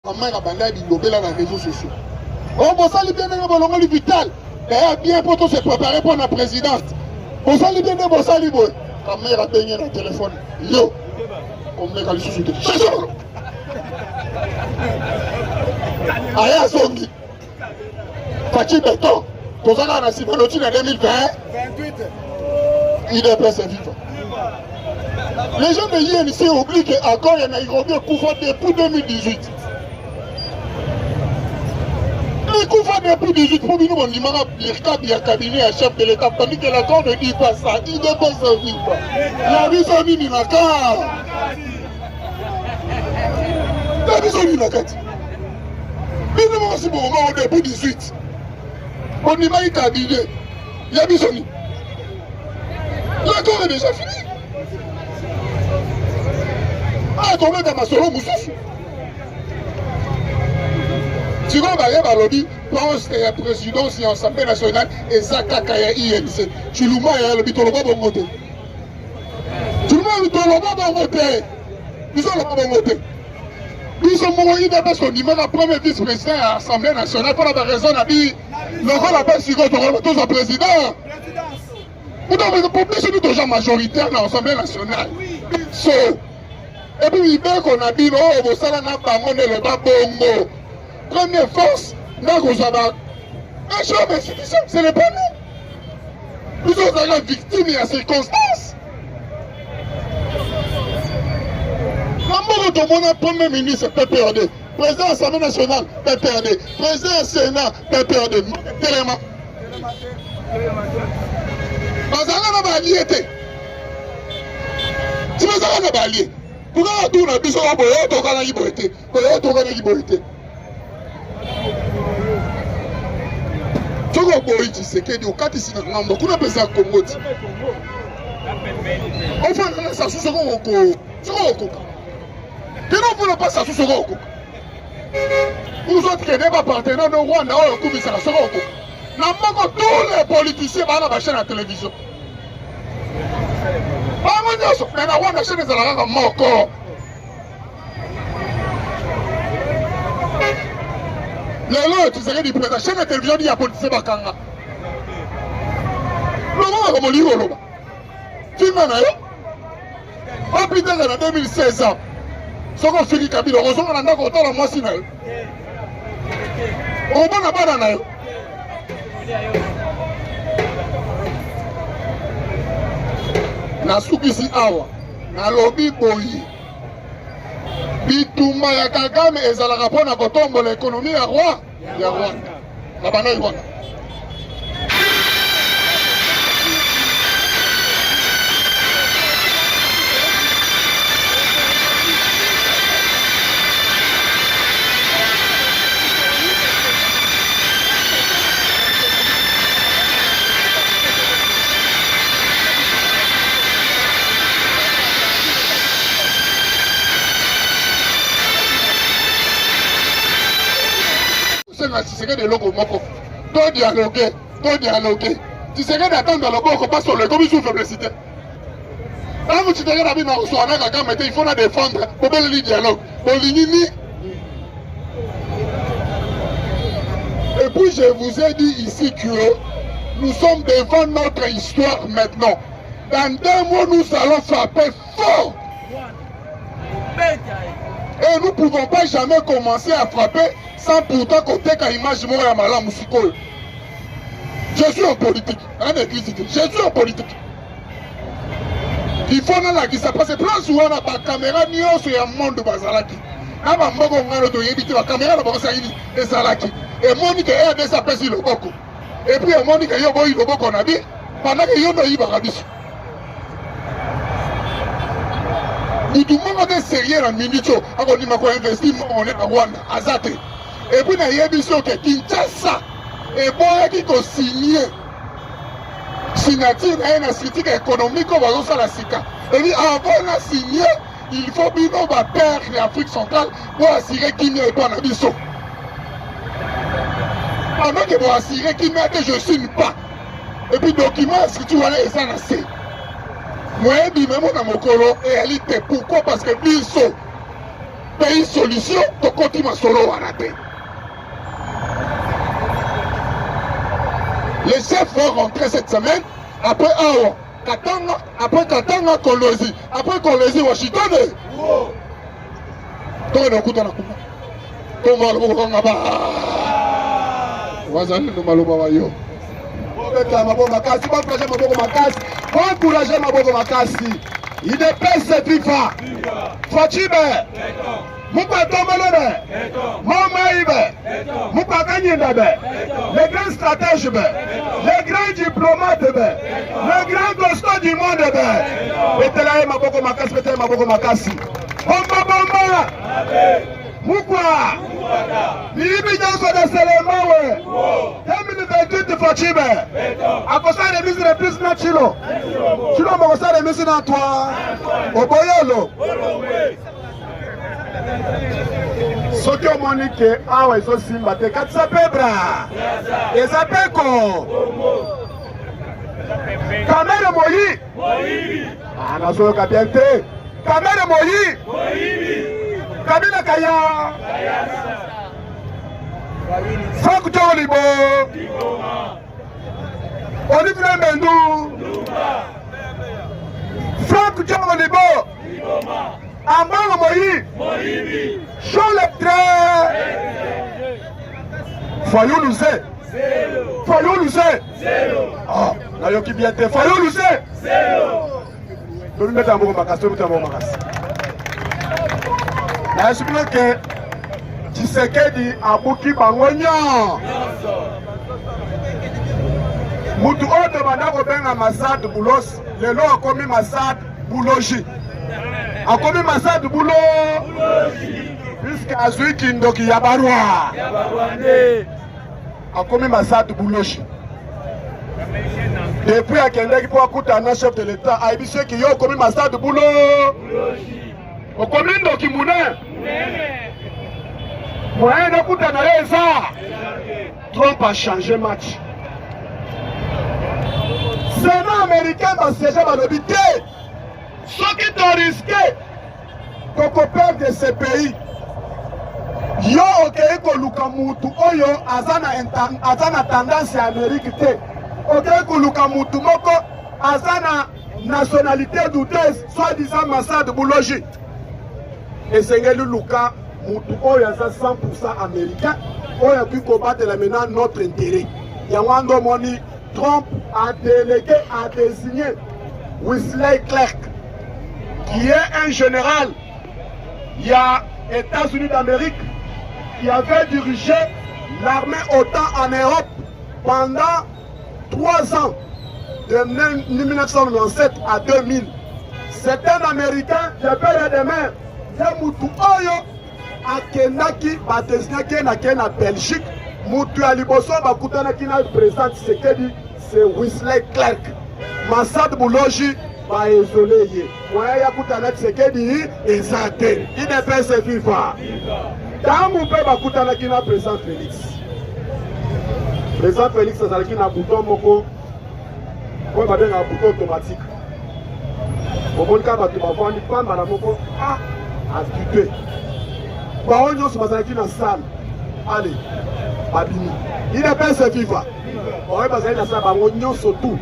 Maman a bandé l'obé dans les réseaux sociaux. On va saluer bien le vital. D'ailleurs, bien pour se préparer pour la présidence. On salue bien le salut. Ta mère a baigné dans le téléphone. Yo. Comme les gars, ils sont tous. Aya Zongi. Fatih Beton. Tout ça, on a signé en 2028. Il est prêt à vivre. Les gens de l'INC oublient qu'encore il y a Nairobi couvre depuis 2018. Les couvre depuis 2018 pour nous, on dit qu'il y a un cabinet à chef de l'État. Tandis que l'accord ne dit pas ça. Il ne peut pas vivre. La vie s'en dit la carte. La vie s'en dit la carte. Mais nous aussi pour le moment depuis 18. On dit qu'il y a un cabinet. La vie s'en dit. L'accord est déjà fini. Ah, comment dans ma solo Moussous? Tu vois, il lobby, pense qu'il y a présidence et l'Assemblée nationale et ça, Kakaya INC. Tu l'as dit, il y a le bitoloba bon côté. Tu l'as dit, il y a le bitoloba bon côté. Nous sommes là bon côté. Nous sommes moyens de parce qu'on dit même le premier vice-président à l'Assemblée nationale pour la raison de dire le rôle à faire si on est tous en président. Nous devons pour plus de gens majoritaires dans l'Assemblée nationale. Et puis il veut qu'on a dit non, vous savez, on est le bas bongo. Première force, nous avons un job institution, ce n'est pas nous. Nous sommes victimes de circonstances. Comment premier ministre PPRD, président de l'Assemblée nationale PPRD, président du Sénat PPRD, Téléma. Nous avons allié. Si nous avons allié, pourquoi nous avons dit que nous avons liberté? Toko boyi Tshisekedi okati sina ngambo kuna pesa Congo. Enfin na sa suso ko. Keno vous ne pas sa suso ko. Vous autres qui n'êtes pas partenaires de Rwanda ou kubisa la soko ko. Na moko tous les politiciens bana ba chaîne à télévision. Ba mo nyoso na Rwanda chaîne za la moko. Lelo tu serais du président chaîne de télévision di ya politicien bakanga. Loba ko moli loba. Filma na yo. Pas plus tard en 2016 ans. Soko fini Kabila ozonga na ndako otala mwasi na yo. Omona bana na yo. Na sukisi awa na lobi boyi. Bitumba ya Kagame ezalaka mpona kotombola ekonomi ya Rwanda. Na bana Rwanda. Tshisekedi de loko moko. To dialoguer. Tshisekedi attendre le boko pas sur le comme sous faiblesité. Là vous Tshisekedi a bien reçu on a Kagame il faut la défendre pour bel dialogue. Bolingini. Et puis je vous ai dit ici que nous sommes devant notre histoire maintenant. Dans 2 mois nous allons frapper fort. Et nous ne pouvons pas jamais commencer à frapper sans pourtant côté qu'à image moi à malam musicole. Je suis en politique, en église, je suis en politique. Il faut que ça passe plein souvent dans la caméra, ni sur le monde de Bazalaki. Na bamboko ngalo to yebiti ba caméra na boko saini ezalaki. Et Monique est de sa pesi le boko. Et puis Monique yo boyi le boko na bi pendant que yo no yiba kabiso. Nous devons être sérieux dans minute on va investir on est à Rwanda azate. Et puis na yebiso que Kinshasa et bon qui ko signé signature na critique économique on va la sika. Et puis avant la signer il faut bien on va perdre l'Afrique centrale pour assurer qu'il n'y ait pas d'ambition. Pendant que pour assurer qu'il n'y ait que je signe pas. Et puis document si tu vois les annoncés. Moi, je dis même à mon colo et elle était pourquoi parce que biso pays solution tokoti masolo wana te. Les chefs vont rentrer cette semaine après Awa, Katanga, après Katanga, Kolosi, après Kolosi, Washington. Toi, on a les grands stratèges, les grands diplomates, les grands costauds du monde. Mukwa Nilibi Janso de Selemawe 2028 Fachibe Akosa remise le plus na Chilo Chilo Mokosa remise na toi Oboyolo Soki omonike awa iso simba te katisa pebra Eza peko Kamere Moyi Nasoyoka bien te Kamere Moyi Kabila Kaya Franck Jolibo Olivier Mendou Franck Jolibo Ambango Moyi Jean Leptre Fayou Louzé Fayou Louzé Ah, Nayoki Biente Fayou Louzé Nous mettons un bon macasse, nous mettons un bon macasse. Je que Tshisekedi abuki bangonya mutu oto bandako benga Masad Boulos lelo akomi Masad Bouloji akomi Masad Bouloji puisque azui kindoki ya barwa akomi Masad Bouloji depuis akendeki po akutana chef de l'état aibise ki yo akomi Masad Bouloji okomindo kimune moyen de kutana eza Trump a changé match Sénat américain va siéger balobi te soki to risqué koko perdre de ce pays yo okei koluka mutu oyo aza na tendance ya Amérique te okei koluka mutu moko aza na nationalité douteuse soi-disant Masad Bouloji Esengeli Luka mutu oyo aza 100% américain oyo qui combattre maintenant notre intérêt. Yawando Moni Trump a délégué, a désigné Wesley Clark qui est un général. Il y a États-Unis d'Amérique qui avait dirigé l'armée OTAN en Europe pendant 3 ans de 1997 à 2000. C'est un Américain de père et de mère. Mutu oyo akendaki badesinaki na Belgique mutu ya liboso bakutanaki na président Tshisekedi c'est Wesley Clark Masad Bouloji baezole ye moya ya kutana Tshisekedi eza te IDPS viva tangu mpe bakutanaki na président Félix azalaki na bouton moko oyo babengaka bouton automatique omonika bato bavandi pamba na moko activité. Bao nyonso bazalaki na salle. Allez, babini. Il est pas ce vivant. Bao bazalaki na salle bango nyonso tout.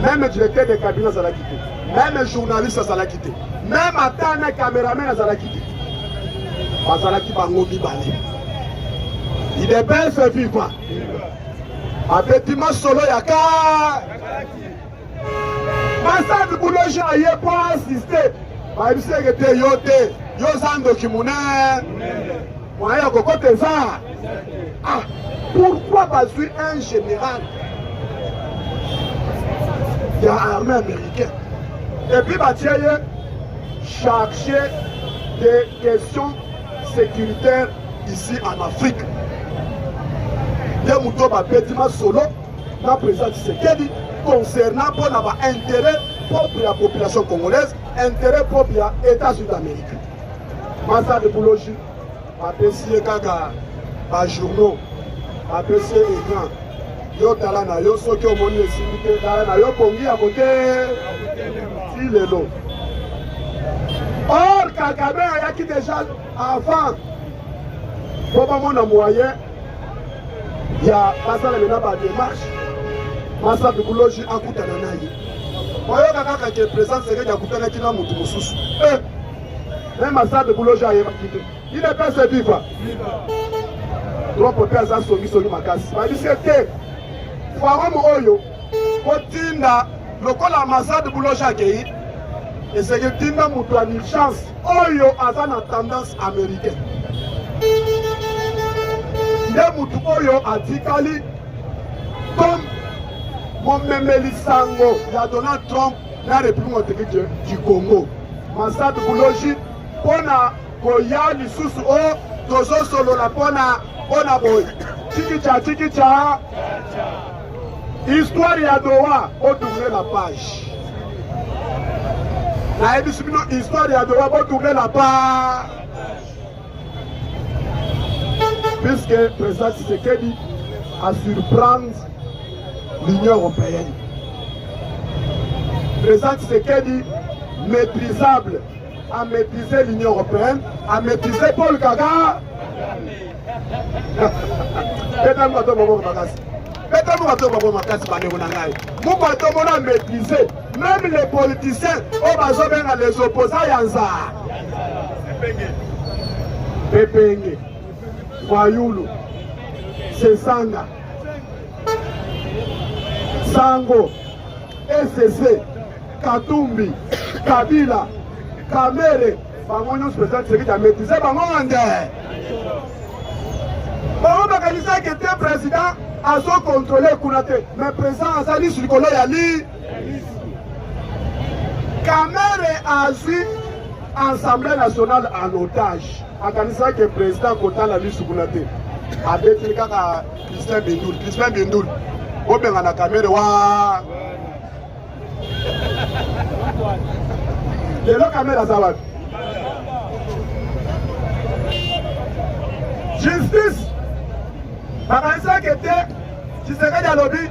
Même directeur de cabinet azalaki te. Même journaliste azalaki te. Même atana caméraman azalaki te. Bazalaki bango mibale. Il est pas ce vivant. Abetima solo yaka. Masad Bouloji aye pour assister. Baibiseke yote yozando kimune moya kokote za ah pourquoi bazui un général de l'armée américaine et puis batieye chercher des questions sécuritaires ici en Afrique de muto ba betima solo na président Tshisekedi concernant pour la intérêt propre à la population congolaise, intérêt propre à États-Unis d'Amérique. Masad Bouloji, apprécié Kaga, par journaux, apprécié écran. Yo talana, yo soki omoni esimite, talana, yo pongi à côté, si le long. Or, Kagame ayaki déjà avant po bamona moyen ya basala mena badémarche Massa Biboulogi akutana naye oyoka kaka ke président Tshisekedi akutanaki na mutu mosusu même Massa Biboulogi ayebaki te il ne peut se vivre trop mpe aza songisongi makasi babisi te forum oyo kotinda lokola Massa Biboulogi akei eseki tinda mutu ya urgence oyo aza na tendance américaine nde mutu oyo atikali comme momemeli sango ya Donald Trump na République démocratique du Congo. Massa Biboulogi pona koya lisusu o tozosolola pona boy tikicha histoire ya Doha tourner la page na ebisi bino histoire ya Doha tourner la page puisque président Tshisekedi a surprendre l'Union européenne. Président Tshisekedi maîtrisable à maîtriser l'Union européenne, à maîtriser Paul Kagame. Même les politiciens, les opposants, Pepenge, Fayulu, Sesanga, Sango, SSC, Katumbi, Kabila, Kamere, Bangonyo président Tshisekedi a maîtrisé Bangonde. Bango Bakanisa qui était président a so contrôlé Kounate, mais président Azali sur le colo Yali. Kamere a su Assemblée nationale en otage. Akanisa qui est président Kotala Li Sukunate. A détenu kaka Christian Bindoul. Obenga na Kamere wa. Lelo Kamere azawa. Justice. Bakanisa qui était Tshisekedi alobi.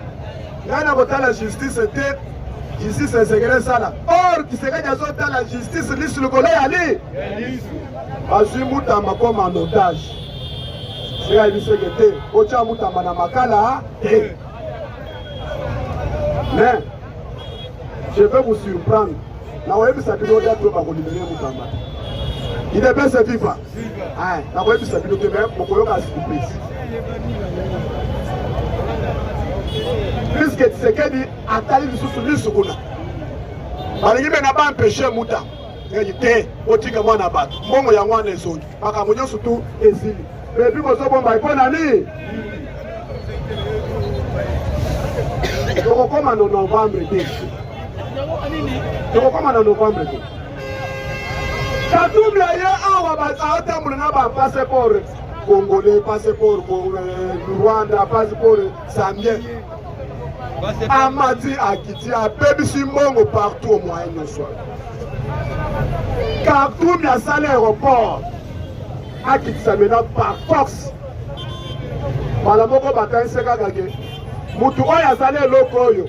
Yana Kotala justice était justice secret sala. Or Tshisekedi azota la justice li sur le colo Yali. Azui Moutamba comme en otage. C'est à dire que Ocha Moutamba na makala. Mais je vais vous surprendre. Na webi sabino dato ba kolibere Moutamba. Il est bien se vivre. Ah, na webi sabino te même moko yoka surprise. Puisque Tshisekedi atali lisusu lisukuna. Balingi be na ba empêcher Moutamba. Te otika mwana bato mbongo ya mwana ezongi makambo nyonso tu ezili epi bozobomba epo nani tokokoma na novembre te Katumbi aye awa aotambola na bapasseport congolais, passeport Rwanda, passeport zambien amati akiti apebisi mbongo partout au moyen nyonso Katumbi a salé l'aéroport à Kitsamena par force. Malamoko Bakanse Kagage. Moutou a salé l'Okoyo.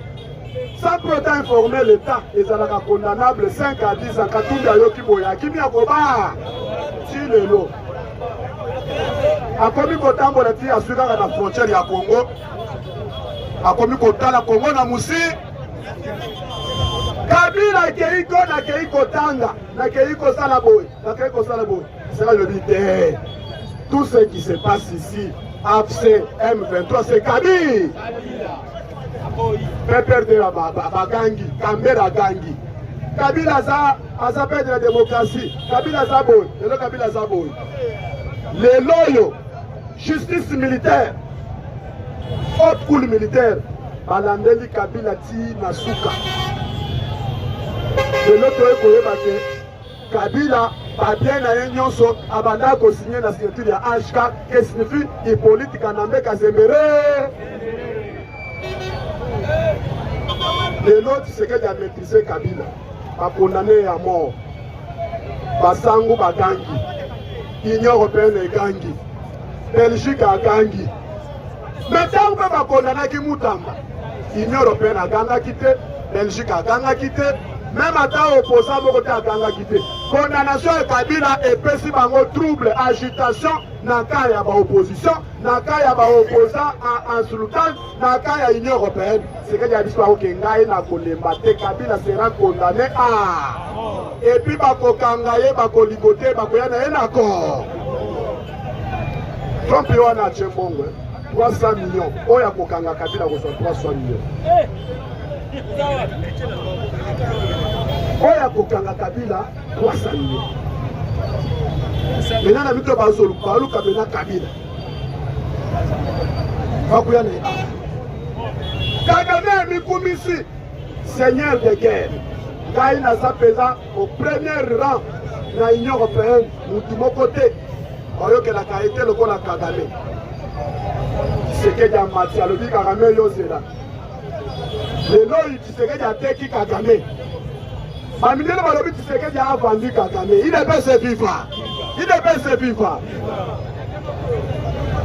Sans pourtant informer l'État, ils ont condamnable 5 à 10 ans. Katumbi a yoki boya. Kimi a koba. Si le lot. A commis Kotambo la tia sur la frontière ya Congo. A commis Kotala Congo na Moussi. Kabila keiko na keiko tanga na keiko salaboy c'est là le but. Tout ce qui se passe ici AFC M23 c'est Kabila peur de la bagangi Kambera gangi Kabila za perdre la démocratie Kabila za boy le Kabila za boy les loyaux justice militaire haute cour militaire balandeli Kabila ti nasuka de l'autre côté, Kabila, Babien na Nyonso, abanda ko signé la signature ya HK, qui signifie Hippolyte Kanambe Kazemere. De l'autre, c'est que a maîtrisé Kabila, a condamné à mort. Basango Bagangi, Union européenne et Gangi, Belgique à Gangi. Maintenant, on peut condamner qui Moutamba. Union européenne a Ganga quitté, Belgique a Ganga quitté. Même à temps opposant, on a quitté. condamnation ya Kabila epesi bango trouble agitation na cas ya opposition na cas ya opposant en sultan na cas ya Union européenne c'est que ya biso oke ngai na kolemba te Kabila sera condamné et puis bakokanga ye bakoligote bakoya na ye na corps Trump yo na chembongo 300 millions oya kokanga Kabila ko 300 millions oya kokanga Kabila 300 millions maintenant na mito bazolu baluka bena Kabila bakuya na Kagame mikumisi seigneur de guerre ngai naza pesa au premier rang na Union européenne mutu moko te oyokelaka ete lokola Kagame Tshisekedi amati alobi Kagame yozela lelo Tshisekedi ateki Kagame bamindele balobi Tshisekedi a vendu Kagame il ne peut se vivre il ne peut se vivre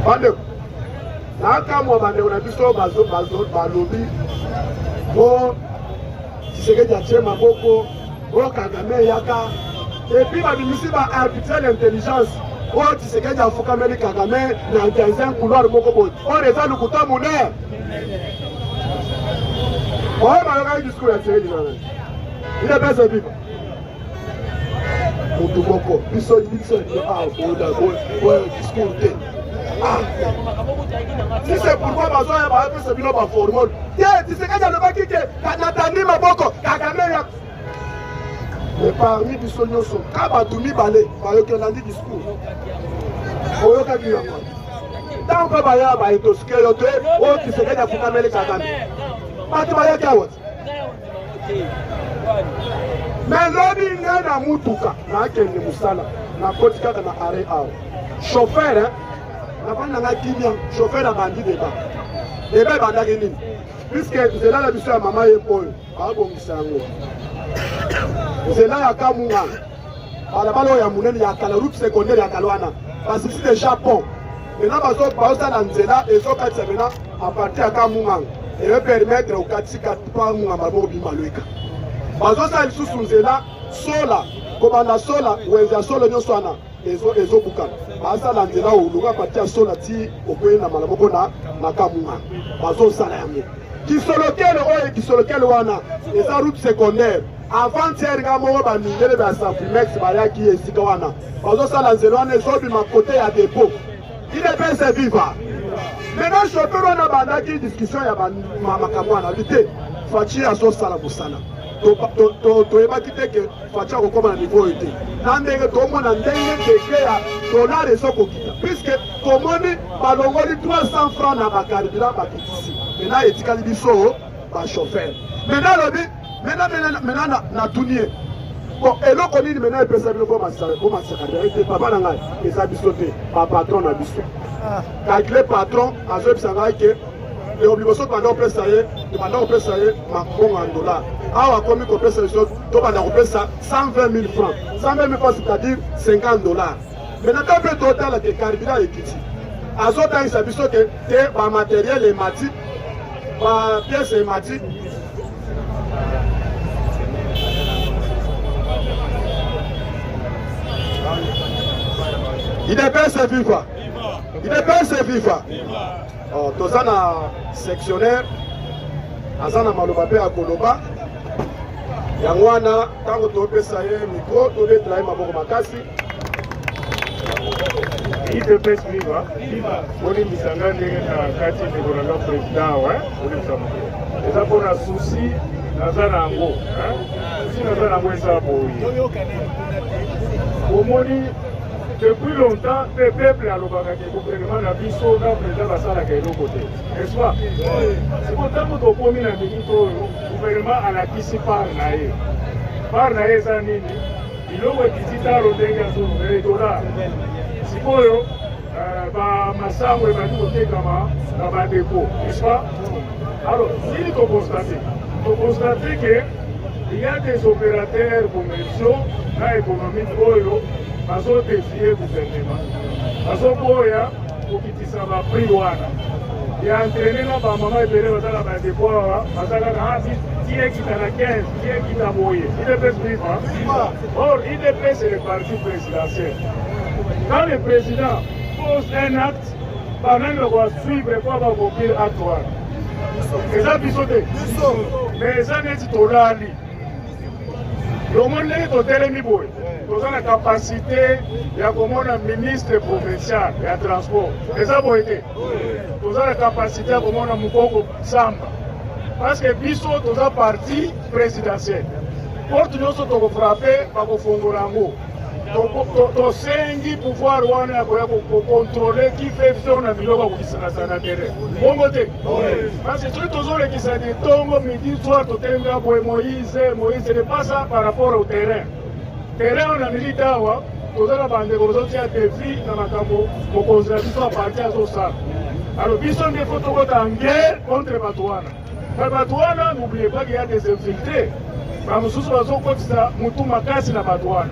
bandeko nakamwa bandeko na biso balobi po Tshisekedi atie maboko o Kagame yaka epuis babimisi ba artificielle intelligence o Tshisekedi afukameli Kagame na dans un couloir moko boye oyo eza lukuta monene oyo bayokaki discours ya Tshisekedi nana il ne peut se vivre mutu moko biso discours te si c'est pourquoi bazoya bayebisa bino baformole te Tshisekedi alobaki ke natandi maboko Kagame ya mais parmi biso nyonso ka bato mibale bayokelandi discours oyokaki yango ntango mpe baya baetoske yo te oyo Tshisekedi afukameli Kagame bato bayaki awa mais lobi ngai na mutuka nakende mosala nakoti kaka na arrêt awa chauffeur navandi nanga kimia chauffeur abandi deba ebandaki nini puisque nzela na biso ya mama ye mpo oyo babongisa yango nzela ya kamunganga balabala oyo ya monene ya kala route secondaire ya kala wana basisi déjà pont maintenant bazosala nzela ezokatisa maintenant apartir ya kamunganga eyopermettre okatisika pa mungamba bobima loika bazosala lisusu nzela sola kobanda sola wenze ya sola nyonso wana ezobukana bazosala nzela olunga apartir ya sola ti okoyenda mala moko na kamunganga bazosala yango kisolokele oyo kisolokele wana eza route secondaire avant-hier nga moko bamindele ba Safimex bayaki esika wana bazosala nzela wana ezobima kote ya depot il ne peut se vivre maintenant chauffeur wana bandaki discussion ya makambo wana bite faci azosala mosala toyebaki te ke faci akokoma na niveau oyo te na ndenge tomona ndenge deke ya dollar ezokokita puisque tomoni balongoli 300 francs na bacarburant bakitisi maintenant etikali biso bachauffeur maintenant lobi maintenant natuni ye bon eloko nini maintenant epesa bino bomasakadere te papa na ngai eza biso te bapatron na biso calcule patron azoyebisa ngai ke liboso tobanda kopesa ye mabongo ya dollar awa akomi kopesa biso tobanda kopesa 120 000 francs 120 000 francs c'est-à-dire 50 dollars maintenant ta mpe totala ke carburant ekiti azotangisa biso ke te bamateriel emati bapiese emati il ne peut se vivre il ne peut se vivre toza na sectionnaire aza na maloba mpe ya koloba yango wana ntango topesa ye mikro tobetela ye maboko makasi IPPS viva olimbisanga ndenge na kati ndeko nanga président awa olimbisa moto eza mpona susi naza na yango susi naza na yango eza boye omoni depuis longtemps le peuple alobaka ke gouvernement na biso na président basalaka eloko te n'est-ce pas siko ntango tokomi na minute oyo gouvernement alakisi part na ye eza nini biloko ekiti talo ndenge azongele dolar sikoyo bamasango ebandi kotekama na badepo n'est-ce pas alors nini tokonstate ke il y a des opérateurs commerciaux na économique oyo bazodéfier gouvernement bazoboya kokitisa baprix wana ya entraîné na ba mama ebele bazala ba devoir bazala na qui est qui dans la 15 qui est qui dans boye IDPS vivre. Or IDPS c'est le parti présidentiel. Quand le président pose un acte, pendant le roi suivre quoi va copier acte one. Et ça bisoté. Mais ça n'est pas tolali. Le monde est total mi boy. Nous avons la capacité de commander un ministre provincial de transport. Et ça va être. Nous avons la capacité de commander un Mukoko Samba. Parce que biso nous avons parti présidentiel. Porte nous sommes frappés par le Fongorango. To sengi pouvoir wana pour contrôler qui fait faire un biloko pour na terrain. Bon côté. Parce que tout toujours qui ça dit tongo midi soir to tenga boy Moïse n'est pas ça par rapport au terrain. Terrain on a militaire wa to za bande ko zotia défi na makambo ko conservateur parti à ça. Alors biso des photos en guerre contre Batouana. Batouana n'oubliez pas qu'il y a des infiltrés. Ba mususu bazokotisa mutu makasi na Batouana.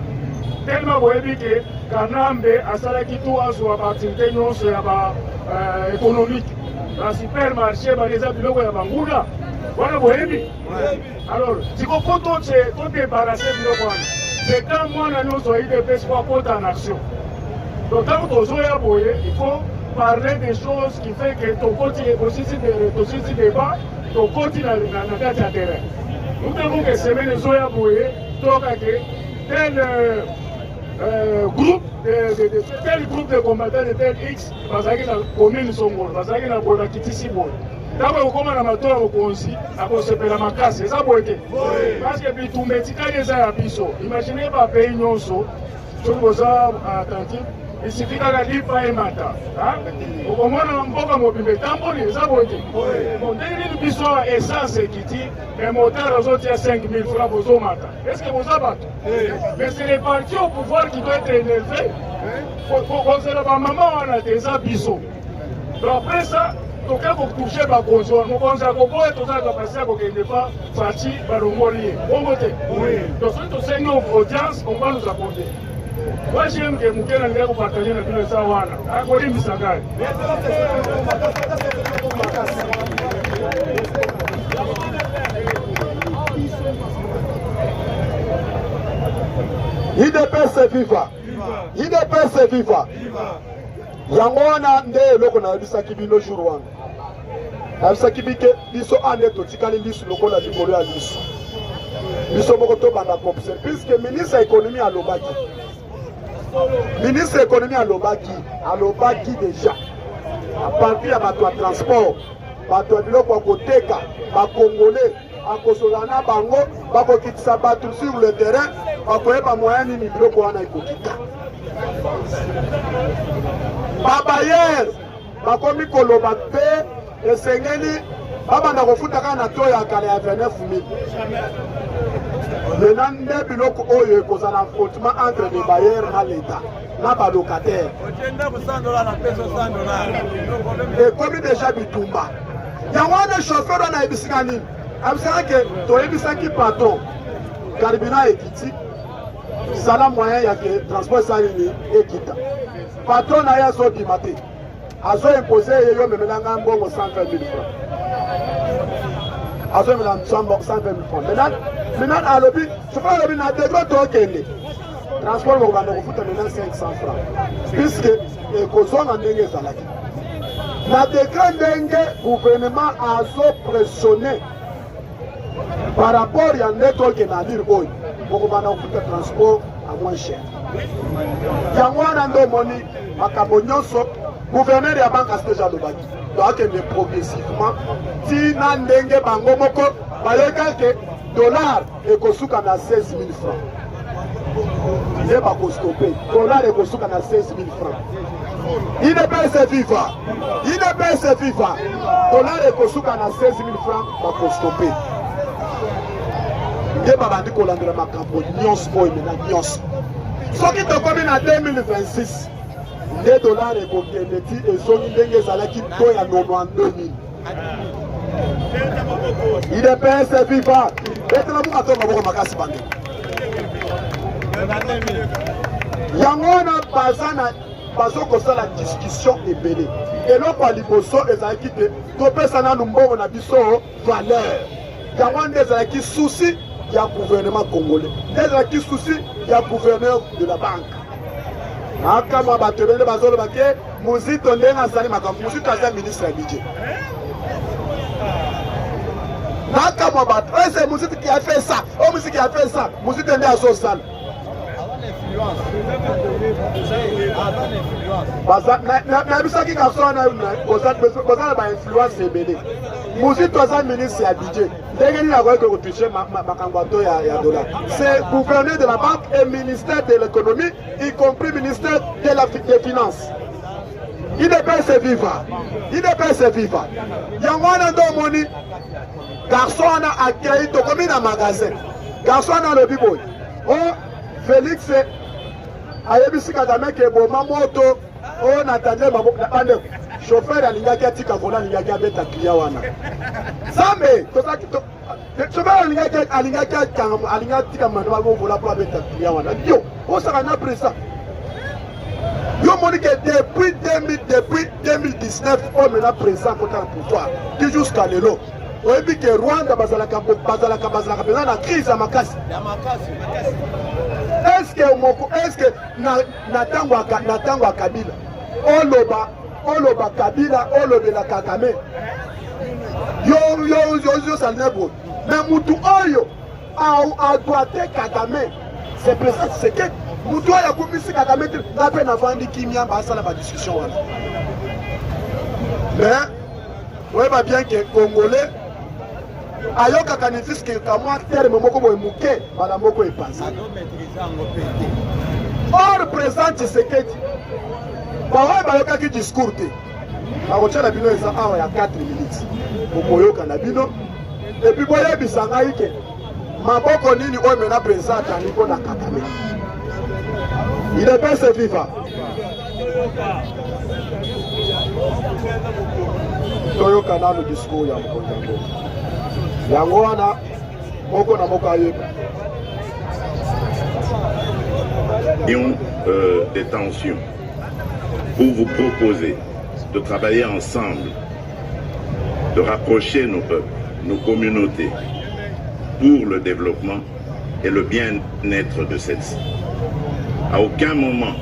Tellement boyebi que Kanambe asalaki tout azwa ba activité nyonso ya ba économique ba supermarché ba les biloko ya bangula wana boyebi. Alors tiko poto to débarrasser biloko wana c'est quand mwana nyonso IDPS kwa kota en action. Donc quand tozoya boye il faut parler des choses qui fait que ton côté aussi de débat ton côté na kati ya terrain. Nous devons que semaine zoya boye toka que tel tel groupe de combattants de tel X bazaki na commune Songolo bazaki na bola kitisi boy tabo okoma na matoa okonzi akosepela makasi eza boyete parce que bitumba etikali eza ya biso imaginez ba pays nyonso tokoza attentif isifika kaka lipa emata okomona mboka mobimba etamboli eza boyete ndenge biso essence ekiti mais moteur azotia 5000 francs bozomata est-ce que boza bato mais c'est les partis au pouvoir qui doit être énervé kozela bamama wana te eza biso donc après ça toke kokouche bakonzi wana mokonzi akoboya tozala kapasité ya kokende pa faci balongoli ye bongo te donc soki tosengi audience on va nous accorder. Moi j'aime que Mukena ngai kupartager na bino sa wana akolimbisa ngai IDPS viva IDPS viva yango wana nde eloko nayebisaki bino jour wana nayebisaki bike biso ande totikali lisu lokola likolo ya lisu biso moko tobanda kopse puisque ministre ya économie alobaki ministre ya économie alobaki déjà à partir ya bato ya transport bato ya biloko ya koteka bakongolais akosola na bango bakokitisa bato sur le terrain bakoyeba moyen nini biloko wana ekokita babayer bakomi koloba mpe esengeli babanda kofuta kaka na to ya kala ya 29000 maintenant nde biloko oyo ekozala affrontement entre les bailleurs na l'État na balocataire ekomi déjà bitumba yango wana chauffeur wana ayebisika nini abisaka ke toyebisaki patron carburant ekiti sala moyen ya ke transport esali nini ekita patron na ye azobima te azoimpose ye yo memelanga mbongo 120 000 francs azomela 120 000 francs maintenant alobi chauffeur alobi na degro tokende transport bokobanda kofuta maintenant 500 francs puisque ekozonga ndenge ezalaki na décret ndenge gouvernement azopressionne par rapport ya nde tokende alire oyo bokobanda kofuta transport à moins cher yango wana nde omoni makambo nyonso gouverneur ya banque asteja alobaki doakende progressivement tina ndenge bango moko bayeka ke dollar ekosuka na 16 000 francs nde bakostope dollar ekosuka na 16 000 francs IDPS viva dollar ekosuka na 16 000 francs bakostope nde babandi kolandela makambo nyonso oyo mena nyonso soki tokomi na 2026 nde dollar ekokende ti ezongi ndenge ezalaki to ya 92 000 IDPS viva betela bunga to maboko makasi bandeko yango wana baza na bazokosala discussion ebele eloko ya liboso ezalaki te topesa nanu mbongo na biso valeur yango nde ezalaki souci ya gouvernement congolais nde ezalaki souci ya gouverneur de la banque akamwa bato ebele bazoloba ke Muzito ndenge azali makambo Muzito aza ministre ya budget nakamwa bato ese Muzito qui a fait ça oh Muzito qui a fait ça Muzito nde azosala nayebisaki garso wana kozala bainfluence ebele Muzito aza ministre ya budget ndenge nini akoki kotouche makambo ato ya dollar c'est gouverneur de la banque et ministère de l'économie y compris ministère des finances il ne peut se vivre yango wana ndo omoni garso wana akei tokomi na magasin garso wana alobi boye o Félix ayebisi Kagame ke boma moto o natande bande chauffeur alingaki atika vola alingaki abeta client wana zambe tozaki chauffeur alingaki atika mano vola po abeta client wana yo osaka na presa yo moni ke depuis 2019 on mena présent contre le pouvoir jusqu'à lelo oyebi ke Rwanda bazalaka pena na crise ya makasi est-ce que na tango ya Kabila oloba Kabila olobela Kagame yo salnebo mais mutu oyo adwate Kagame c'est président c'est que mutu oyo akumisi Kagame na pe na vandi kimia basala ba discussion wana mais oyeba bien que Congolais ayokaka ni fiske kamwa terme moko boye muke bala moko epanza or présent Tshisekedi baoye bayokaki discours te bakotyala bino eza awa ya 4 minutes bokoyoka na bino epuis boyebisa ngai ke maboko nini oyo mena présent atandi mpo na Kagame il ne peut se vivre toyoka nanu discours ya mokonzi yango wana moko na moko ayeba des tensions pour vous proposer de travailler ensemble, de rapprocher nos peuples, nos communautés pour le développement et le bien-être de celle-ci. À aucun moment,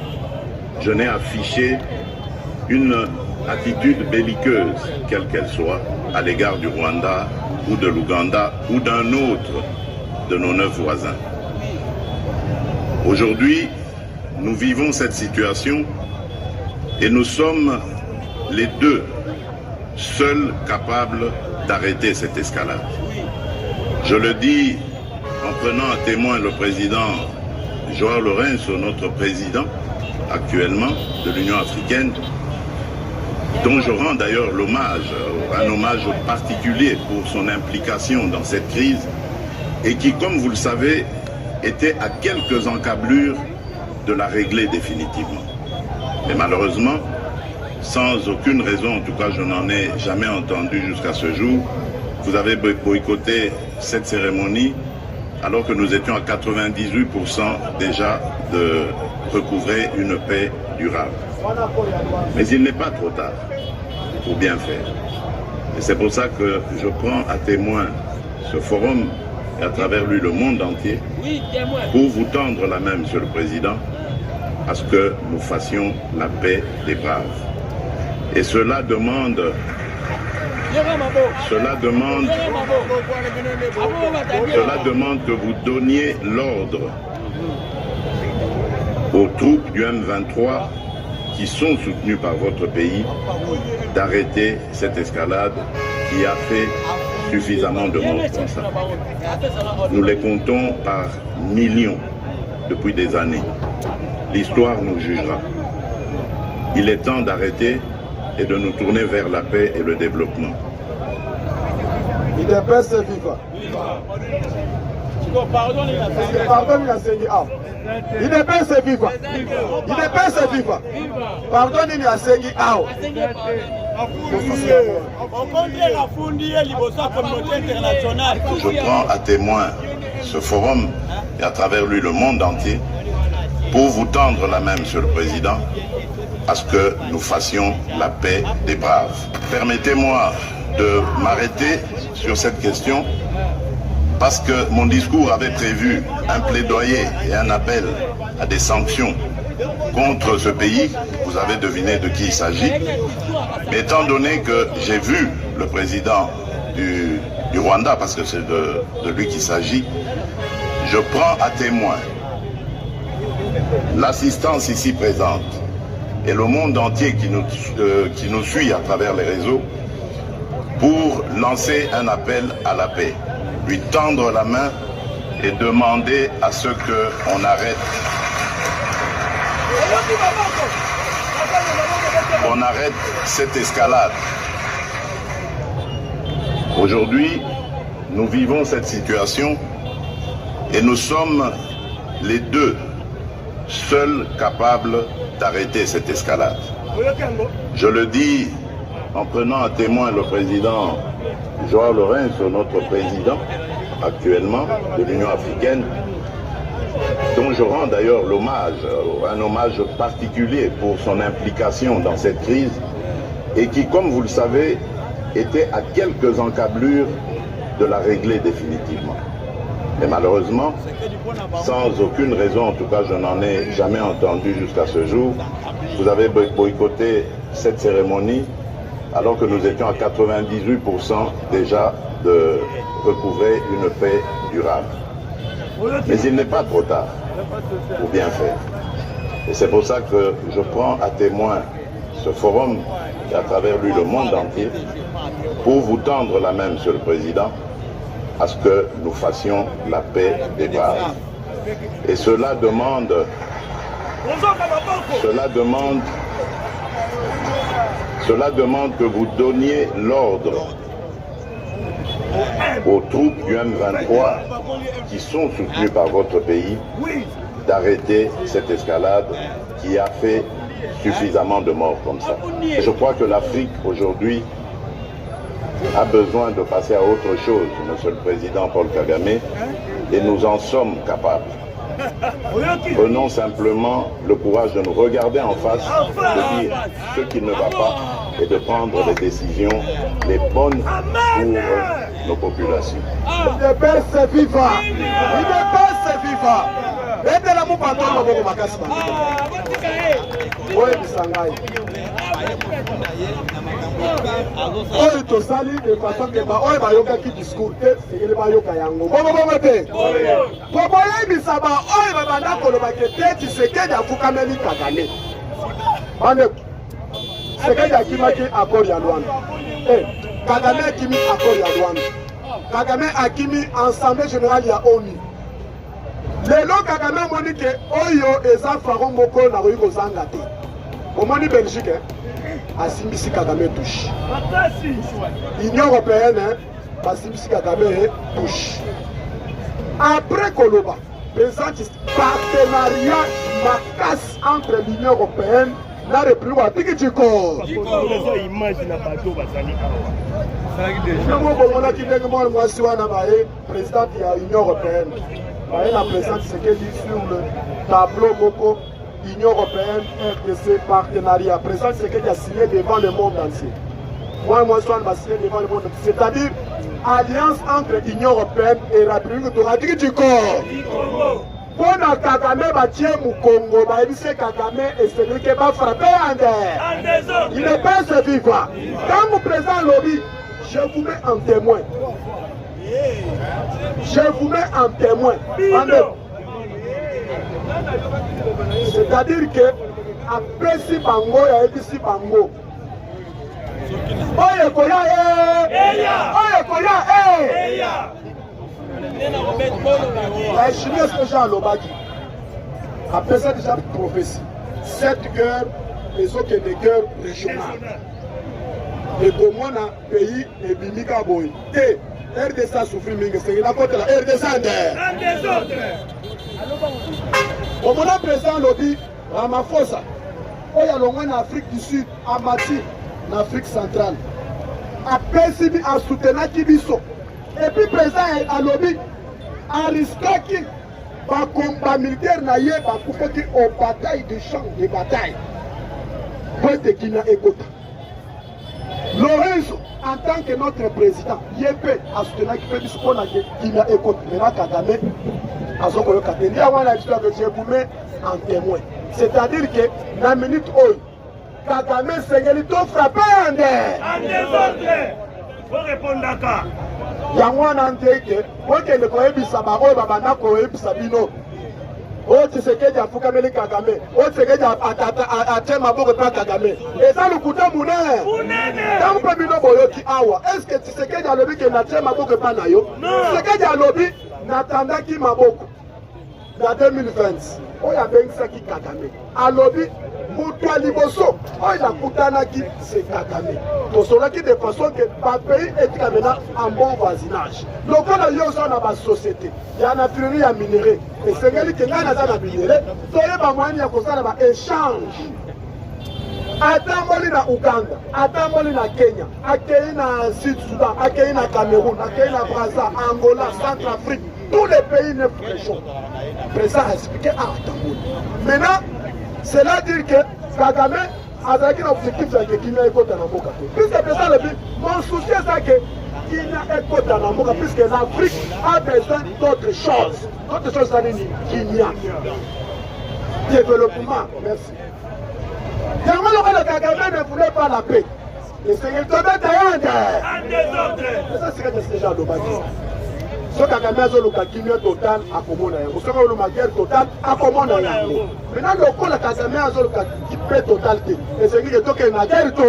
je n'ai affiché une attitude belliqueuse, quelle qu'elle soit, à l'égard du Rwanda ou de l'Ouganda ou d'un autre de nos 9 voisins. Aujourd'hui, nous vivons cette situation et nous sommes les deux seuls capables d'arrêter cette escalade. Je le dis en prenant à témoin le président João Lourenço, notre président actuellement de l'Union africaine, dont je rends d'ailleurs l'hommage, un hommage particulier pour son implication dans cette crise et qui, comme vous le savez, était à quelques encablures de la régler définitivement. Mais malheureusement, sans aucune raison, en tout cas je n'en ai jamais entendu jusqu'à ce jour, vous avez boycotté cette cérémonie alors que nous étions à 98% déjà de recouvrer une paix durable. Mais il n'est pas trop tard pour bien faire. Et c'est pour ça que je prends à témoin ce forum et à travers lui le monde entier pour vous tendre la main, Monsieur le Président, à ce que nous fassions la paix des braves. Et cela demande que vous donniez l'ordre aux troupes du M23 qui sont soutenues par votre pays d'arrêter cette escalade qui a fait suffisamment de morts comme ça. Nous les comptons par millions depuis des années. L'histoire nous jugera. Il est temps d'arrêter et de nous tourner vers la paix et le développement. Il ne peut se vivre. Pardonne la Seigneur. Il ne peut se vivre. Il ne peut se vivre. Pardonne la Seigneur. Je prends à témoin ce forum et à travers lui le monde entier pour vous tendre la main, Monsieur le Président, à ce que nous fassions la paix des braves. Permettez-moi de m'arrêter sur cette question parce que mon discours avait prévu un plaidoyer et un appel à des sanctions contre ce pays. Vous avez deviné de qui il s'agit. Mais étant donné que j'ai vu le président du Rwanda, parce que c'est de lui qu'il s'agit, je prends à témoin l'assistance ici présente et le monde entier qui nous suit à travers les réseaux pour lancer un appel à la paix, lui tendre la main et demander à ce qu'on arrête cette escalade. Aujourd'hui, nous vivons cette situation et nous sommes les deux seuls capables d'arrêter cette escalade. Je le dis en prenant à témoin le président Joao Lourenço, notre président actuellement de l'Union africaine, dont je rends d'ailleurs l'hommage, un hommage particulier pour son implication dans cette crise et qui, comme vous le savez, était à quelques encablures de la régler définitivement. Mais malheureusement, sans aucune raison, en tout cas je n'en ai jamais entendu jusqu'à ce jour, vous avez boycotté cette cérémonie alors que nous étions à 98% déjà de recouvrer une paix durable. Mais il n'est pas trop tard pour bien faire. Et c'est pour ça que je prends à témoin ce forum et à travers lui le monde entier pour vous tendre la main, Monsieur le Président, à ce que nous fassions la paix des braves. Et cela demande que vous donniez l'ordre aux troupes du M23 qui sont soutenues par votre pays d'arrêter cette escalade qui a fait suffisamment de morts comme ça. Et je crois que l'Afrique aujourd'hui a besoin de passer à autre chose, Monsieur le Président Paul Kagame, et nous en sommes capables. Prenons simplement le courage de nous regarder en face, de dire ce qui ne va pas et de prendre les décisions les bonnes pour nos populations. UDPS viva! UDPS viva! Betela mu patron maboko makasi ba. Oye bisangai. Oye tosali de façon que ba oye bayoka ki discours te sekele bayoka yango. Bobo te. Bobo yebisa ba oye babanda koloba ke te Tshisekedi afukameli Kagame. Bande Tshisekedi akimaki accord ya Luanda. Kagame akimi accord ya Luanda. Kagame akimi Assemblée générale ya ONU. Lelo Kagame moni ke oyo eza faro moko na koyi kozanga te. Omoni Belgique asimbisi Kagame touche. Union européenne basimbisi Kagame touche. Après Koloba, présente partenariat makasi entre l'Union européenne na République Atiki Djiko. Président de l'Union européenne. La présence c'est qu'elle dit sur le tableau Moko, Union européenne, RDC, partenariat. Présence c'est qu'elle a signé devant le monde entier. Moi, je suis signé devant le monde entier. C'est-à-dire, alliance entre l'Union européenne et la République de Atiki Djiko. Pour Kagame Batie Mukongo, Baïbise Kagame et celui qui va frapper en terre. Il ne peut se vivre. Quand vous présentez lobby, je vous mets en témoin. Je vous mets en témoin. C'est-à-dire que après si bango, il y a si bango. Oye koya oye koya la Chine est déjà à l'Obagi. Après ça, déjà prophétie. 7 guerres, les autres des guerres régionales. Et comme on a pays et Bimika Boy. Et RDC a souffert, c'est la côte de la RDC Comme on a présent lobby, Ramaphosa, il y a en Afrique du Sud, à Mati, en Afrique centrale. Après, si on a soutenu Kibiso. Et puis présent à lobby, à risquer par combat militaire naïe, par couper aux batailles de champ de bataille. Pointe Kina Ekota. Lorenzo, en tant que notre président, Yépe a soutenu qu'il fait du sport Kina Ekota. Maintenant, Kagame, à son collègue Kateni, avant la histoire que je vous mets en témoin. C'est-à-dire que, dans la minute où Kagame Sengelito frappé en l'air. En désordre. Faut répondre d'accord. Yango wana ndeke okende koyebisa baoyo babanda koyebisa bino oyo Tshisekedi afukameli Kagame oyo Tshisekedi atie maboko mpa Kagame eza lokuta munene ntango mpe bino boyoki awa eske Tshisekedi alobi ke natie maboko mpa na yo Tshisekedi alobi natandaki maboko na 2020 oyo abengisaki Kagame alobi moto ya liboso oyo akutanaki c'est Kagame tosolaki de façon que bapays etika maintenant en bon voisinage lokola yo oza na basociété ya natureli ya minere esengeli ke ngai naza na minere toyeba moyeni ya kosala baéchange atamboli na Uganda atamboli na Kenya akei na Sud Soudan akei na Cameroun akei na Brazza Angola Centrafrique tous les pays neuf régions président a expliqué à atamboli maintenant cela dit que Kagame azalaki na objectif ya Kenya ekota na mboka te puisque président alobi mon souci eza ke Kenya ekota na mboka puisque l'Afrique a besoin d'autres choses eza nini Kenya développement merci yango lokola Kagame ne voulait pas la paix esengeli tobeta yande En désordre. eza sika déjà alobaki soki Kagame azoluka kimia total akomona yango soki azoluka guerre total akomona yango maintenant lokola Kagame azoluka paix total te esengi ke tokende na guerre to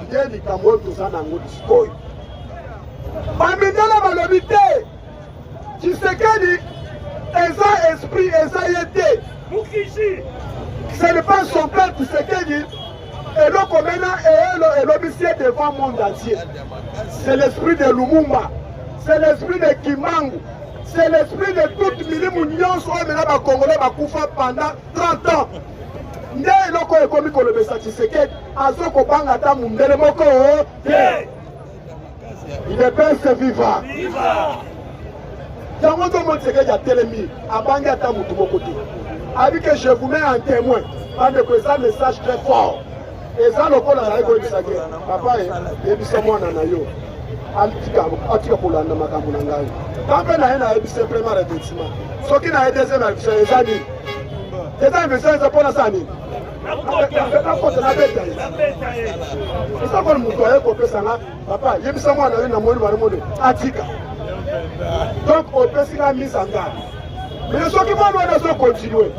nde likambo oyo toza nango sikoyo bamindele balobi te Tshisekedi eza esprit eza ye te Mukishi. ce n'est pas son père Tshisekedi eloko mena elobisi ye devant monde entier c'est l'esprit de Lumumba. C'est l'esprit de Kimangu. C'est l'esprit de toute milimu nyonso oyo mena bakongolais bakufa pendant 30 ans. Nde eloko ekomi kolobesa Tshisekedi azokobanga ata mundele moko te. Il est prince vivant. Yango nzomo Tshisekedi atelemi abangi ata mutu moko te. Abi que je vous mets en témoin. Bandeko eza message très fort. Eza lokola na ekoyebisa ke papa yebisa mwana na yo. Atika kolanda makambo na ngai kampe na ye nayebisi premier revêtiment soki na ye deuxième avision eza nini eza avision eza mpona sa nini nakota nabeta ye eza koni moto aye kopesanga papa yebisa mwana yo na moni balimode atika donc opesi nga mise en garde mais soki mwana wana azokontinue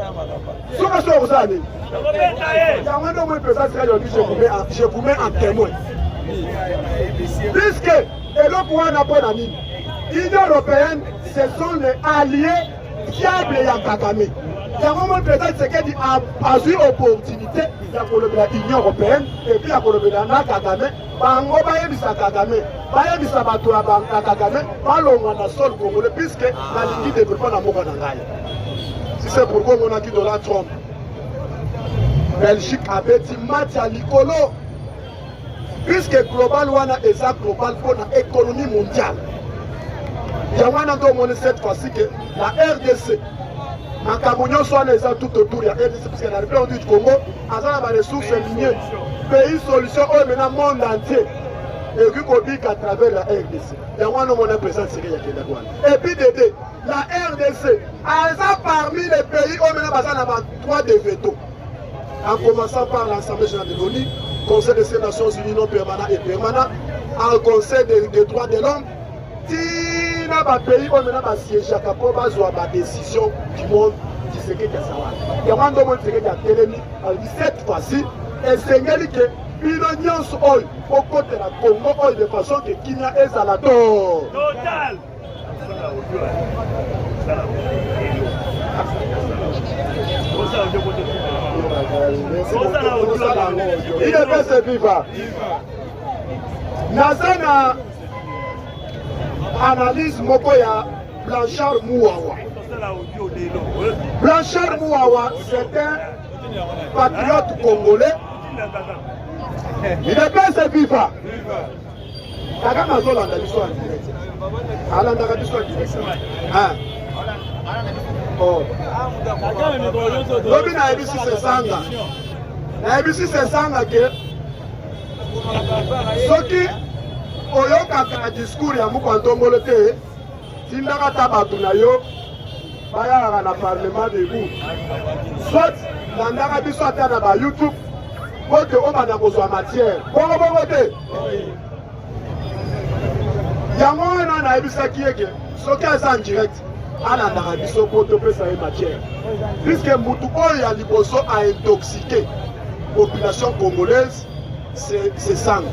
soki aso okosala nini yango nde omoi pesa sika yobi je vous mets en témoin puisque eloko wana mpo na nini Union européenne ce sont les alliés fiables ya Kagame yango mo président Tshisekedi azwi opportunité ya kolobela Union européenne epuis ya kolobela na Kagame bango bayebisa Kagame bayebisa bato ya Kagame balongwa na sol congolais puisque nalingi développement na mboka na ngai si c'est pourquoi omonaki Donald Trump Belgique abeti match ya likolo puisque global wana eza global pour la économie mondiale. Yamana do moni cette fois-ci que la RDC, makambo nyonso wana eza tout autour ya RDC puisque la République du Congo azana ba ressources minières, pays solution au maintenant monde entier. Et qui copique à travers la RDC. Yamana mon président Tshisekedi Yakendakwana. Et puis Dédé, la RDC eza parmi les pays au maintenant bazana ba droit de veto. En commençant par l'Assemblée générale de l'ONU, Conseil des Nations Unies non permanent et permanent, en Conseil des droits de l'homme, tina ba pays oyo mena basiégeaka mpo bazwa badécision du monde Tshisekedi azawala. Yango ndo mo Tshisekedi atelemi alobi cette fois-ci esengeli ke bino nyonso oyo okotela Congo oyo de façon ke kimia ezala to Total. Il est pas ce vivant. Nazana analyse moko ya Blanchard Mouawa. Blanchard Mouawa, c'est un patriote congolais. Il est pas ce vivant. Kagame azolanda biso en direct. Alandaka biso en direct. Lobi na yebisi sesanga nayebisi sesanga ke soki oyokaka na discours ya mokwantombolo te tindaka ta bato na yo bayakaka na parlement debout soit landaka biso ata na bayoutube po te obanda kozwa matière bongo te yango wana nayebisaki eke soki aza en direct alandaka biso po topesa ye matière puisque mutu oyo ya liboso aintoxiqué population congolaise c'est sang.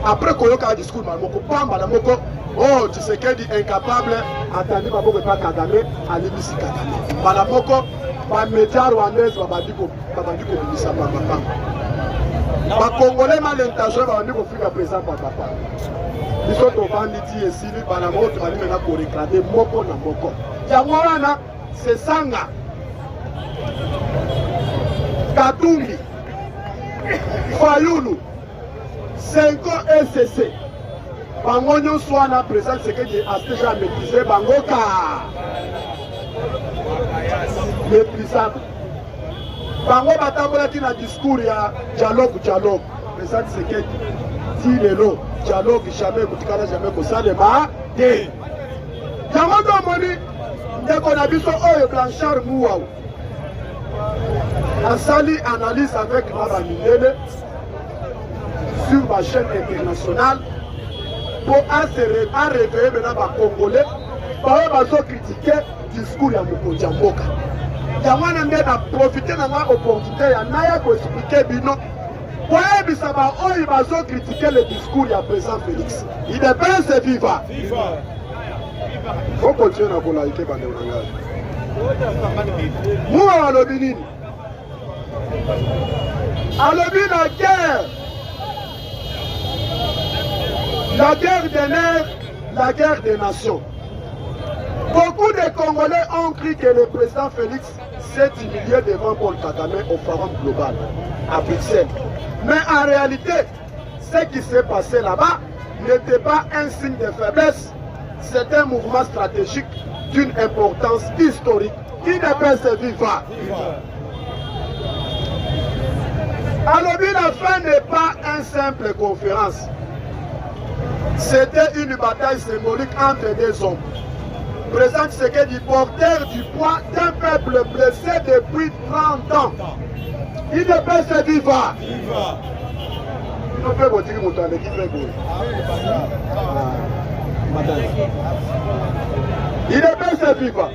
Après koyoka discours moko pamba la moko oh Tshisekedi incapable atandi baboko pa Kagame alibisi Kagame bala moko ba média rwandaise babandi ko bisa papa ba congolais mal intention babandi ko fika président papa biso to bandi ti esili bala moko bali mena ko réclamer moko na moko yango wana c'est sanga Katumbi Fayulu 5 ans SCC bango nyonso wana président Tshisekedi a déjà maîtrisé bango ka méprisable bango batambolaki na discours ya dialogue président Tshisekedi ti lelo dialogue jamais kutikana jamais kosalema te yango ndo omoni ndeko na biso oyo Blanchard Muau asali analyse avec Baba Mindele sur ma chaîne internationale pour réveiller maintenant les Congolais pour critiquer le discours de Mokonzi Mboka. Yango na profiter de l'opportunité pour expliquer bino pour bisaba oyo bazo critiquer le discours du président Félix. Il est bien c'est vivant. On continue à vous liker bande nanga. Moi alobi nini? Alobi la guerre. La guerre des nerfs, la guerre des nations. Beaucoup de Congolais ont cru que le président Félix s'est humilié devant Paul Kagame au Forum global à Bruxelles. Mais en réalité, ce qui s'est passé là-bas n'était pas un signe de faiblesse. C'est un mouvement stratégique d'une importance historique qui ne peut se vivre. Alors, la fin n'est pas une simple conférence. C'était une bataille symbolique entre deux hommes. Président Tshisekedi, porteur du poids d'un peuple blessé depuis 30 ans. Il ne peut se vivre. Il ne peut se vivre.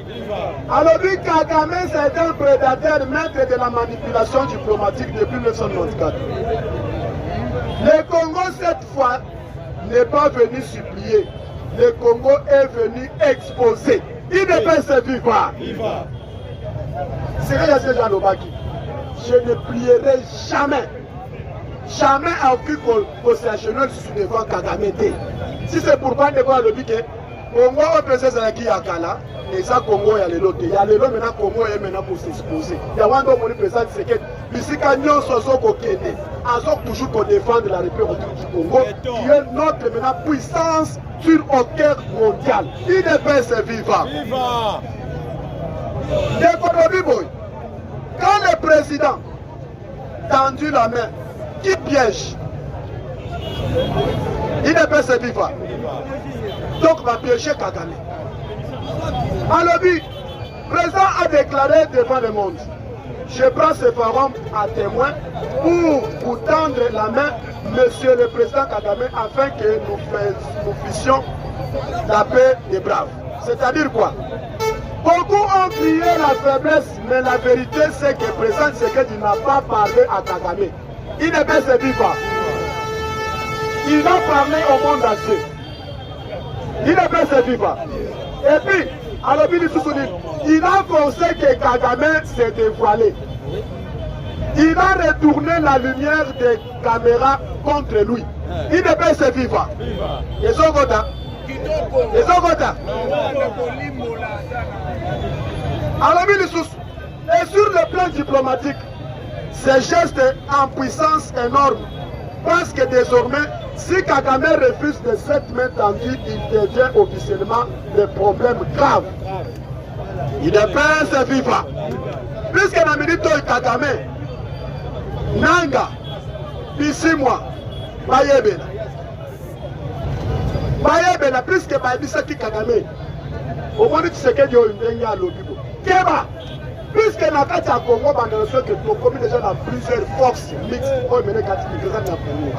Alors, Kagame, c'est un prédateur maître de la manipulation diplomatique depuis 1994. Le Congo, cette fois, n'est pas venu supplier. Le Congo est venu exposer. Il ne peut se vivre. C'est rien à Lobaki. Je ne plierai jamais. Jamais à aucun constitutionnel devant Kagame. Si c'est pour pas de voir le biquet, Congo au président Zalaki Yakala, et ça Congo ya lelo te. Ya lelo maintenant Congo est maintenant pour s'exposer. Ya wando mon président Tshisekedi, bisika nyonso soko kende. Azok toujours pour défendre la République du Congo, qui est notre maintenant puissance sur au cœur mondial. Il ne peut se vivre. Quand le président tendu la main, qui piège, il ne peut se vivre. Donc, va piéger Kagame. Alors, le président a déclaré devant le monde, je prends ce forum à témoin pour vous tendre la main, monsieur le président Kagame, afin que nous fissions la paix des braves. C'est-à-dire quoi? Beaucoup ont crié la faiblesse, mais la vérité c'est que le président Tshisekedi n'a pas parlé à Kagame. Il ne peut se vivre. Il a parlé au monde entier. Il ne peut se vivre. Et puis, alors, il a pensé que Kagame s'est dévoilé. Il a retourné la lumière des caméras contre lui. Il ne peut se vivre. Et Zogota. Alors, et sur le plan diplomatique, ces gestes en puissance énorme, parce que désormais, si Kagame refuse de cette main tendue, il devient officiellement des problèmes graves. Il ne peut se vivre. Puisque la minute de Kagame, nanga bisimwa bayebela bayebela puisque bayebisaki Kagame omoni Tshisekedi oyo ndenge alobi bo keba puisque na kati ya Congo bandana soki tokomi déjà na plusieurs forces mixtes oyo mene kati migrezani na Congo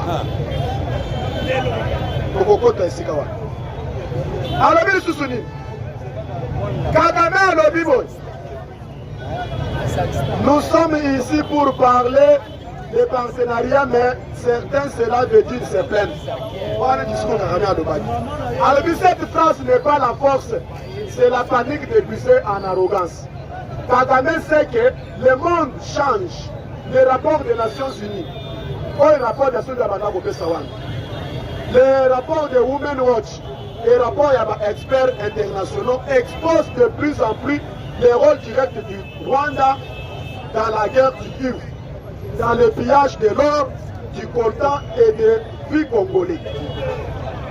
tokokota esika wana alobi lisusu nini Kagame alobi boye nous sommes ici pour parler de partenariat, mais certains, cela veut dire se plaindre. Alors, cette phrase n'est pas la force, c'est la panique déguisée en arrogance. Kagame sait que le monde change. Les rapports des Nations Unies, les rapports des Nations Unies, les rapports de Women Watch, les rapports d'experts internationaux exposent de plus en plus les rôles directs du Rwanda dans la guerre du Kivu, dans le pillage de l'or, du coltan et des vies congolais.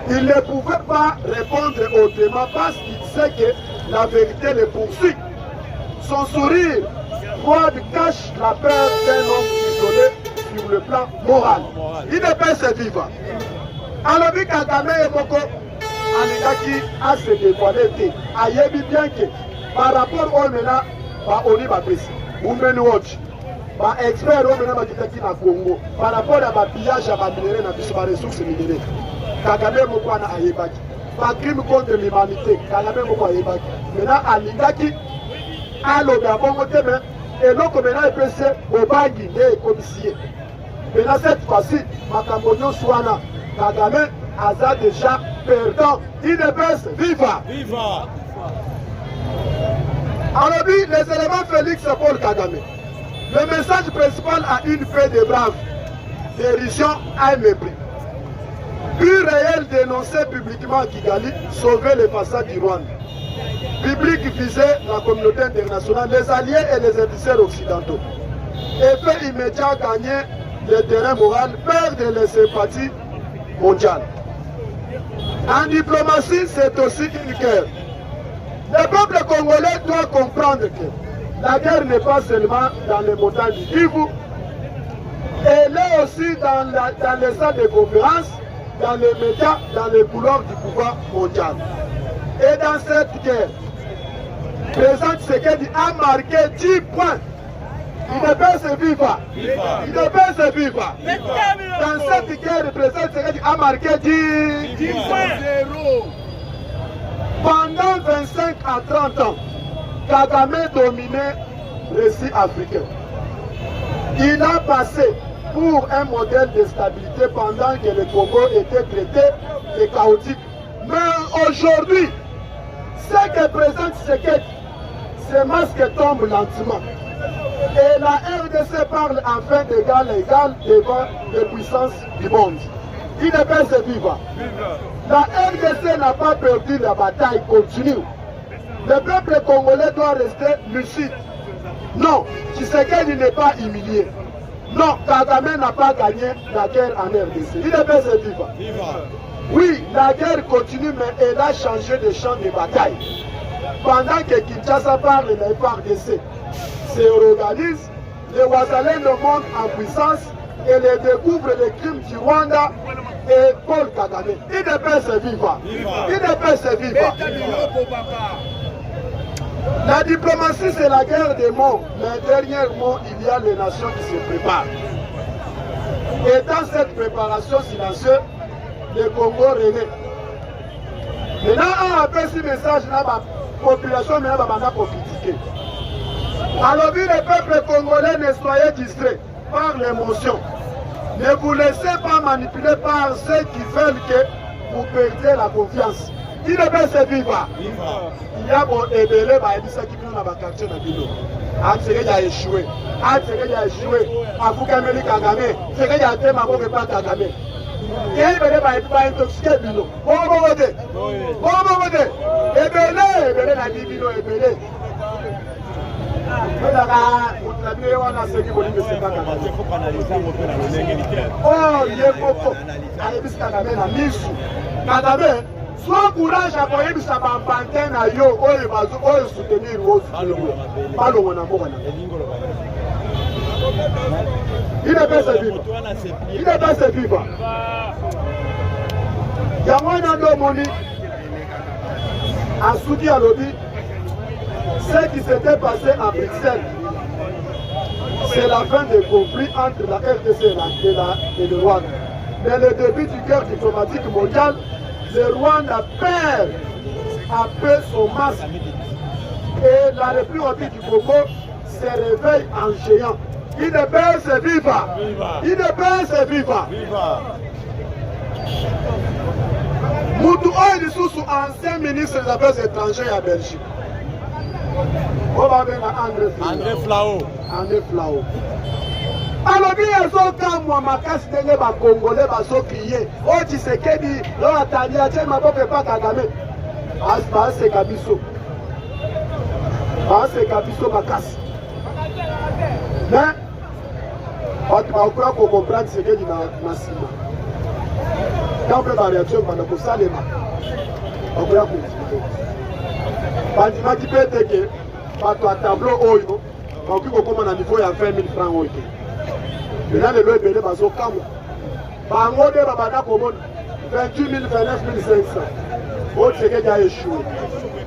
Il ne pouvait pas répondre autrement parce qu'il sait que la vérité le poursuit. Son sourire froid cache la peur d'un homme isolé sur le plan moral. Il ne peut se vivre. Alors, Kagame et Moko, Alingaki a se dévoilé. Ayebi bien que par rapport au MENA, on y va précis. Women Watch, expert au MENA qui na Congo, par rapport à ma pillage à ma minéraux, à ressources minérales. Kagame Moko na Ayebaki. Par crime contre l'humanité, Kagame Moko Ayebaki. Maintenant, Alingaki a l'obéabongote, et l'autre maintenant est pressé au bagui des commissaires. Maintenant, cette fois-ci, Makambonyo Souana, Kagame a déjà perdant. Il ne peut vivre. Alors, les éléments Félix Paul Kagame. Le message principal a une paix de braves, dérision à mépris. But réel dénoncé publiquement à Kigali, sauver les façades du Rwanda. Public visait la communauté internationale, les alliés et les adversaires occidentaux. Effet immédiat gagner le terrain moral, perdre les sympathies mondiales. En diplomatie, c'est aussi une guerre. Le peuple congolais doit comprendre que la guerre n'est pas seulement dans les montagnes du Kivu, elle est aussi dans les salles de conférence, dans les médias, dans les couloirs du pouvoir mondial. Et dans cette guerre, le président Tshisekedi a marqué 10 points. Il ne peut se vivre. Il ne peut se vivre. Dans cette guerre, le président Tshisekedi a marqué 10 points. Pendant 25 à 30 ans, Kagame dominait le récit africain. Il a passé pour un modèle de stabilité pendant que le Congo était traité de chaotique. Mais aujourd'hui, ce que présente Tshisekedi, ces masques tombent lentement. Et la RDC parle enfin d'égal à égal devant les puissances du monde. Il ne peut se vivre. La RDC n'a pas perdu la bataille, continue. Le peuple congolais doit rester lucide. Non, Tshisekedi n'est pas humilié. Non, Kagame n'a pas gagné la guerre en RDC. Il ne peut se vivre. Oui, la guerre continue, mais elle a changé de champ de bataille. Pendant que Kinshasa parle, les FARDC se réorganisent, les Ouazalais le montent en puissance et les découvrent les crimes du Rwanda et Paul Kagame. Il ne peut se vivre. Il ne peut se vivre. La diplomatie, c'est la guerre des mots, mais dernièrement, il y a les nations qui se préparent. Et dans cette préparation silencieuse, le Congo renaît. Maintenant, on appelle ce message, la population va critiquer. Alors, le peuple congolais, ne soyez distrait par l'émotion. Ne vous laissez pas manipuler par ceux qui veulent que vous perdiez la confiance. Il ne peut se vivre. Il y a bon ébélé, il y a qui dans le quartier de Bilo. Il a échoué. Il a échoué. Afoukameli Kagame. Il a été ma bonne pas Kagame. Il a intoxiqué Bilo. Bon, ébélé, la dit Bilo, ébélé. Oh, il est beaucoup. Kagame, sois courage à koyer sa bambantin na yo oyo soutenir Il ne peut se vivre. Il ne peut se vivre. Il y a moins de monde à Soudi à Lobby. Ce qui s'était passé à Bruxelles, c'est la fin des conflits entre la RDC et le Rwanda. Mais le début du guerre diplomatique mondial, le Rwanda perd un peu son masque. Et la République du Congo se réveille en géant. Il ne peut se vivre. Il ne peut se vivre. Moutou Oye sous ancien ministre des Affaires étrangères à Belgique. On va venir à André Flao. André Flao. Alors, il y a un cas, moi, ma casse de les Congolais, va se crier. Oh, tu sais qu'elle dit, non, attendez, tiens, ma pauvre pas Kagame. Ah, c'est Kabiso. Ah, c'est Kabiso, ma casse. Mais, on va comprendre ce qu'elle dit dans ma cible. Quand on fait la réaction, on va faire ça, les mains. On va comprendre. Bandima qui peut être que, par ton tableau, quand tu commences à niveau, il y a 20 000 francs. Maintenant, le loi est belé, parce que quand on a 28 000, 29 500. Autre, c'est qu'il a échoué.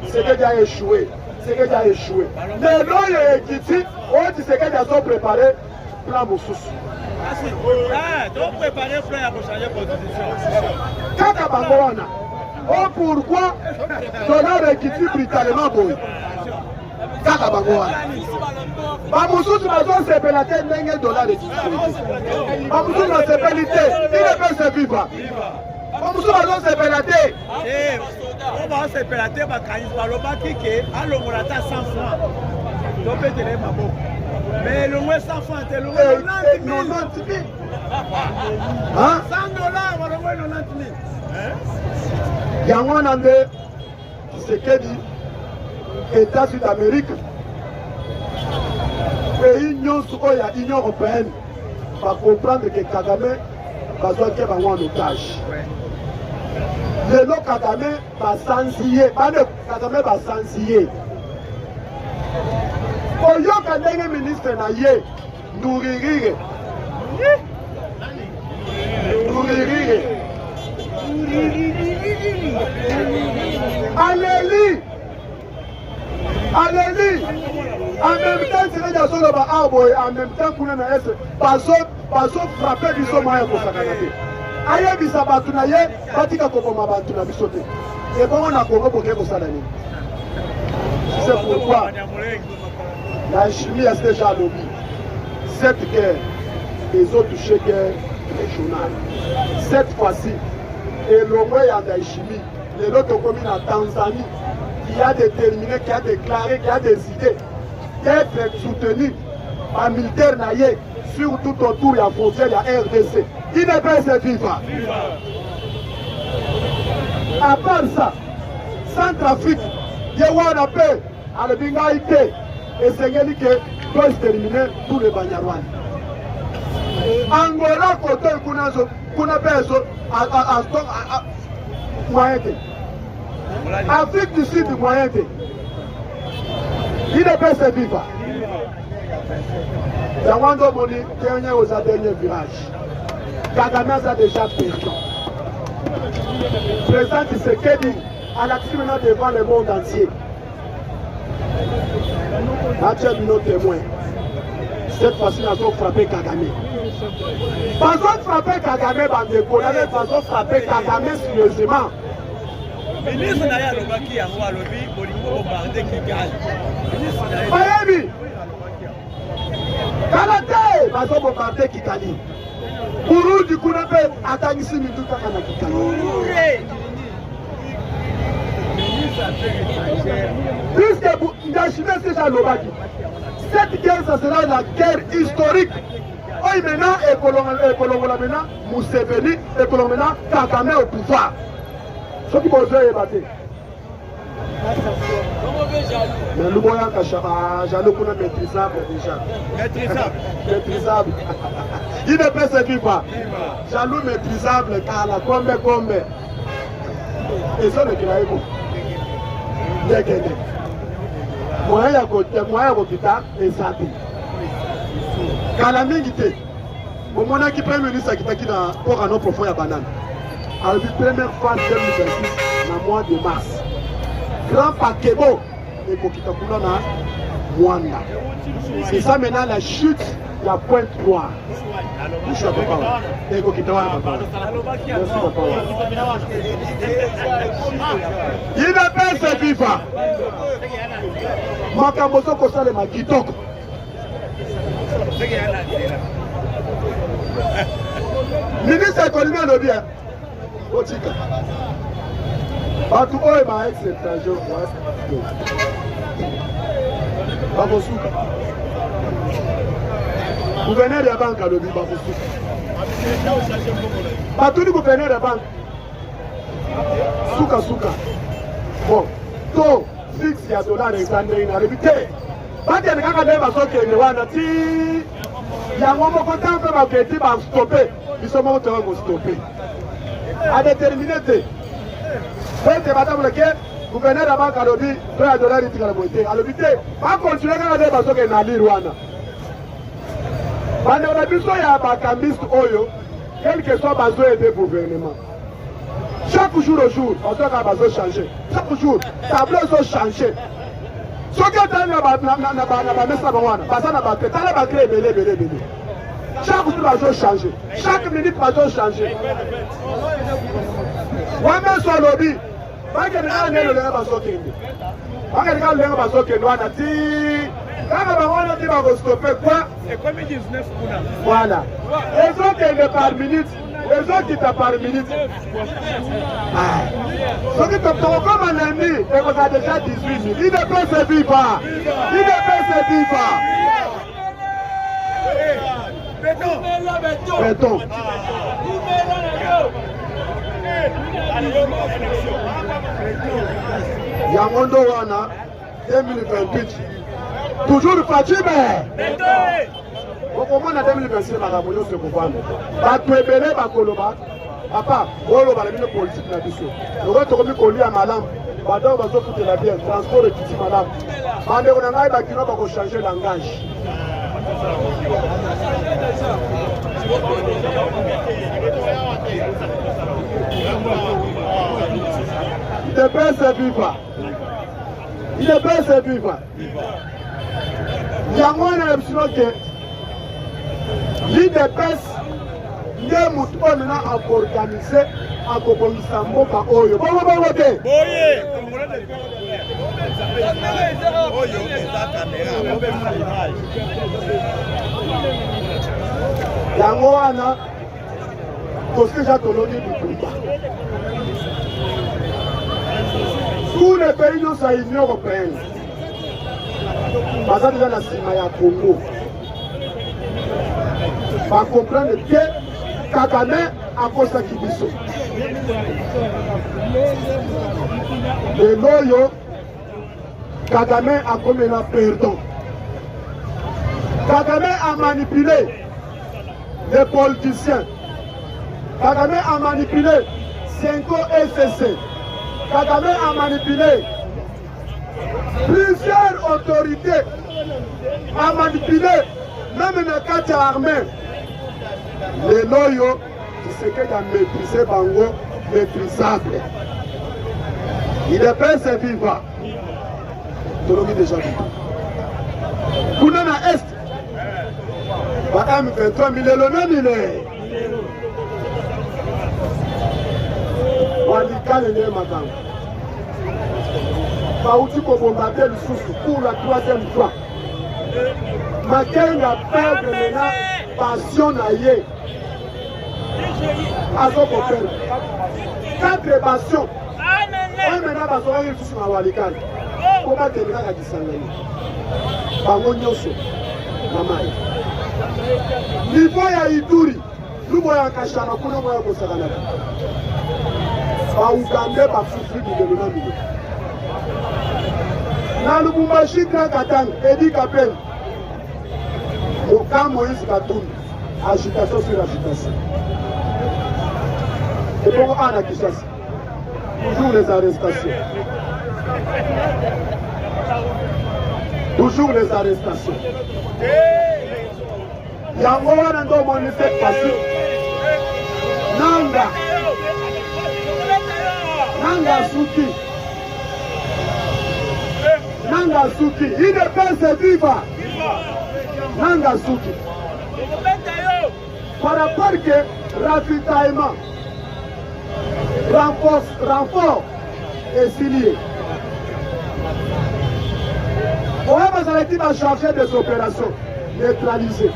C'est qu'il a échoué. C'est qu'il a échoué. Mais l'eau est équitée. Autre, c'est qu'il a préparé plan Moussous. Ah, donc préparer le plan pour changer de constitution. Kaka Bangoana. Oh, pourquoi dollar équitée brutalement boy? Kaka Bangoana. Bamoussous Mazon s'est pélaté n'engel dollar équitée. Bamoussous Mazon s'est pélaté. Il ne peut se vivre. Bamoussous Mazon s'est pélaté. On va se pélater, on va quitter, on va 100 francs. Donc, peut-être mais le moins 100 francs, c'est le moins 90 000. 100 $, on va le moins 90 000. Il y a un an de ce qu'est dit États Sud-Amérique, pays Union européenne, va comprendre que Kagame va se faire en otage. Le lot Kagame va s'ensiller, Kagame va s'ensiller. Oyo Kandenge ministre na ye, Nouririre. Nouririre. Alléluia. Alléluia. En même temps, c'est là sur le arbre et en même temps, qu'on a pas frapper du son moyen pour s'accanaper. Aïe, bisabatu na ye, batika kokoma bantu na bisote. Et bon, on a Congo pour quelque chose. C'est pourquoi la chimie est déjà lobby. Cette guerre, les autres touchés guerre régionale. Cette fois-ci, et l'Omwe y a de la chimie, les autres communes en Tanzanie, qui a déterminé, qui a déclaré, qui a décidé d'être soutenu par militaire naïe, surtout autour de la frontière de la RDC. Il ne peut se vivre. À part ça, Centrafrique, il y a un appel à la Bingaïté. Et c'est ce qui doit se terminer tous les Banyarwans. Angola, côté qu'on appelle à moyenté. Afrique du Sud, moyenté. Il ne peut se vivre. Zawando Moni, dernier aux derniers virages. Kagame a déjà perdu. Président Tshisekedi à l'action devant le monde entier. Mathieu nos témoins. Cette fois-ci, nous avons frappé Kagame. Pas de frapper Kagame, Bandeko, pas de frapper Kagame sérieusement. Ministre Naya Lobaki, Anwa Lobi, Bolingo Bombardé Kigali. Mayebi Kalate, pas de bombarder Kigali. Pour du coup, on peut attendre ici, nous tout à Kigali. Puisque Ndachime c'est Lobaki. Cette guerre, ça sera la guerre historique. Oui, maintenant, et Kolongola maintenant, Mousseveni, et Kolongola maintenant, Kagame au pouvoir. Ce qui vous a ébattu. Mais le moyen que Jalo qu'on a maîtrisable déjà. Maîtrisable. Il ne peut se vivre. Jalo maîtrisable, car la combe. Et ça, le Kiraïbo. Dégainé. Moyen à côté, moyen à côté, et santé. kala mingi te omonaki premier ministre akitaki na port à non profond ya banane alobi première fois 2026 na mois de mars grand pakebo ekokita kuna na Mwanda. C'est ça maintenant la chute de la Pointe Noire. Je suis à papa. Ekokita wana papa. Merci papa. Il ne peut se vivre. Makambo soko salema kitoko. Ministre économique alobi bien. Otika. Batu oyo ba ex-étranger. Bakosuka. Gouverneur de la banque a lobby Bakosuka. Batuni gouverneur de la banque. Suka. Bon, taux fixe ya dollar exandre na rebité. Bati en kaka deba soke ne wana ti ya ngomo konta pe ba keti ba stopper. Biso mo te ngo stopper. A déterminer te. Pete madame le ke gouverneur de la banque a lobby $3 itika la moitié. A lobby te ba continuer kaka deba soke na li Rwanda. Bande na biso ya bakambiste oyo quel que soit besoin de gouvernement. Chaque jour au jour, on doit besoin changer. Chaque jour, tableau sont changés. Ce qui est dans la messe à Bawana, parce que la créé belé. Chaque jour, on doit changer. Chaque minute, on doit changer. On met sur le lobby. On regarde le lien à Sokende. On regarde le lien à Sokende. On a dit. Quand on dit qu'on va stopper quoi? C'est comme 19 pounds. Voilà. Les autres qui est par minute. Les autres qui sont par minute. Ce qui est comme un ami, et vous avez déjà 18 000. Il ne peut se vivre. Il ne peut se vivre. Béton. Yamondo Wana, 2028. Toujours Fatime. Au moins en 2026, la Ramoyo se comprend. Bato ebele bakoloba. Papa, olo balabine politique na biso. Loko tokomi koli ya malamu. Badao bazo foutre la bien, transport et tout malamu. Bande on ngai ba kino bako changer langage. Il ne peut se vivre. Il ne peut se vivre. Yango na epsilon ke l'IDPS nde mutu oyo mena akoorganize akobongisa mboka oyo bongo te yango wana tosija toloni bitumba tous les pays nyonso ya union européenne baza déjà na nsima ya Congo bacomprendre ke Kagame akosaki biso lelo oyo Kagame akomela perdant. Kagame a manipulé les politiciens. Kagame a manipulé 5 SSC. Kagame a manipulé plusieurs autorités, a manipulé même dans 4 armées. Les loyaux, c'est qu'il a maîtrisé Bango, maîtrisable. Il est pas se vivre. Tout le monde déjà vu. Pour nous, à Est, M23 000 le Walikale ne matin. Baouti pour bombarder le sous pour la 3e fois. Makenga perdre maintenant passion naïe. Azo pour perdre. 4 passions. On maintenant va se rendre sur la Walikale. Comment te dire à Kisangani? Bango nyoso. Mamai. Niveau ya Ituri. Nous voyons Kachana pour nous voyons Kosagana. Ba Uganda ba souffrir de l'homme. Na Lubumbashi Grand Katanga, Edi Kapel. Au camp Moïse Katoum, agitation sur agitation. Et pour Anna Kishas, toujours les arrestations. Toujours les arrestations. yango wana ndo omoni cette fois-ci Nanga Suki, il ne pense viva. Nanga Suki. Par rapport que ravitaillement, renfort et signé. On va charger des opérations neutralisées.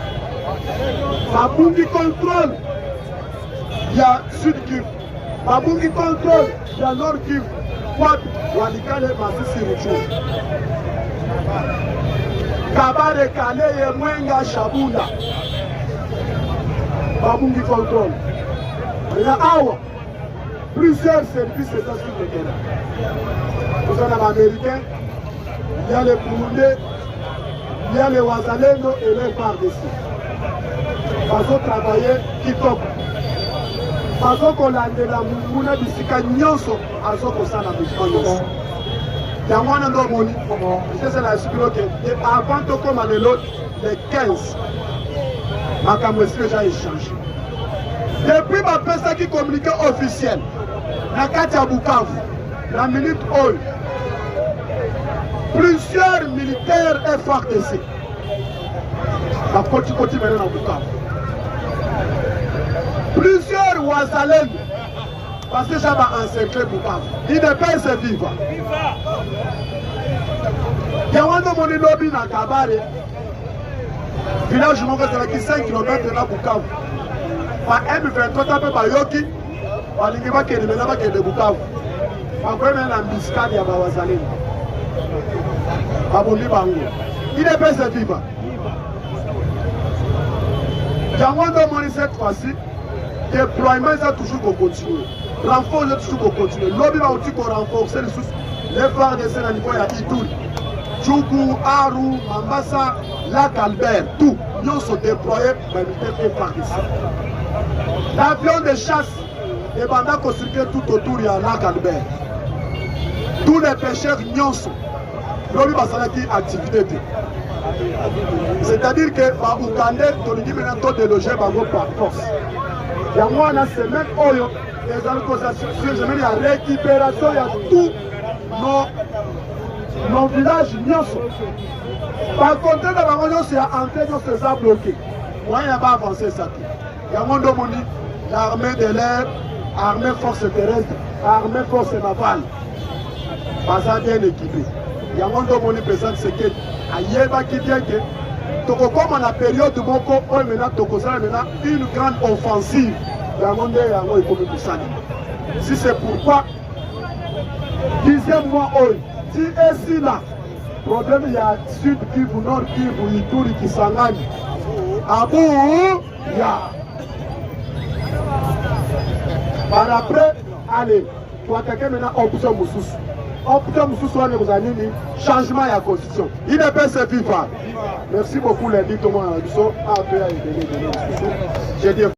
Babungi contrôle, il y a Sud Kivu. Babungi contrôle, il y a Nord Kivu. Quoi Walikale Masisi Ruchou. Kabare Kale Mwenga Shabunda. Babungi contrôle. Il y a Awa. Plusieurs services états sur le terrain. Vous en avez américains, il y a les Burundais, il y a les Wazalendo et les FARDC. Faso travailler kitoko. Faso kolandela muna bisika nyonso azoko sana bisika nyonso. Yamwana ndo moni. C'est la explique que avant de commencer les 15 makambo déjà échangé. Depuis ma personne qui communique officiel, na kati ya Bukavu, la minute oil, plusieurs militaires FARDC. La côte maintenant dans Bukavu. Plusieurs Wazalènes, parce que j'avais encerclé Bukavu. Il ne peut se vivre. Il y a un homme lobby dans Kabare. Village qui 5 km de Bukavu. Par M23 tape par Yoki, par l'Ingéba qui est de Bukavu. Par quoi même l'ambiscade à Bawazalène. Baboli Bango. Il ne peut se vivre. Jamwando Moni cette fois-ci, déploiement a toujours continué. Renfort a toujours continué. Lobby va aussi renforcer les FARDC à niveau de Ituri. Djougou, Aru, Mambasa, Lac Albert, tout. Nous sommes déployés par les FARDC. L'avion de chasse est pendant qu'on circule tout autour de Lac Albert. Tous les pêcheurs nyonso. Lobby va s'arrêter activité. C'est-à-dire que par Ougandais, tu dis maintenant de loger par force. Il y a moi dans ces mêmes oyo, les alcoolisations, je mets la récupération, il y a tous nos villages nyonso. Par contre, dans la région, c'est entré dans ces arbres bloqués. Moi, il n'y a pas avancé ça. Il y a mon domoni, l'armée de l'air, armée force terrestre, armée force navale. Pas ça bien équipé. Il y a mon domoni présent, c'est que Ayeba qui vient que comme la période de Moko, on maintenant une grande offensive. Si c'est pourquoi, dixième mois, si et si là, problème il y a Sud Kivu, Nord Kivu, Ituri, Kisangani, Abou, ya. Par après, allez, tu attaquer maintenant option Moussous. Option Moussous, on est aux changement de la constitution. Il ne peut se vivre. Merci beaucoup, les dit, Thomas, j'ai dit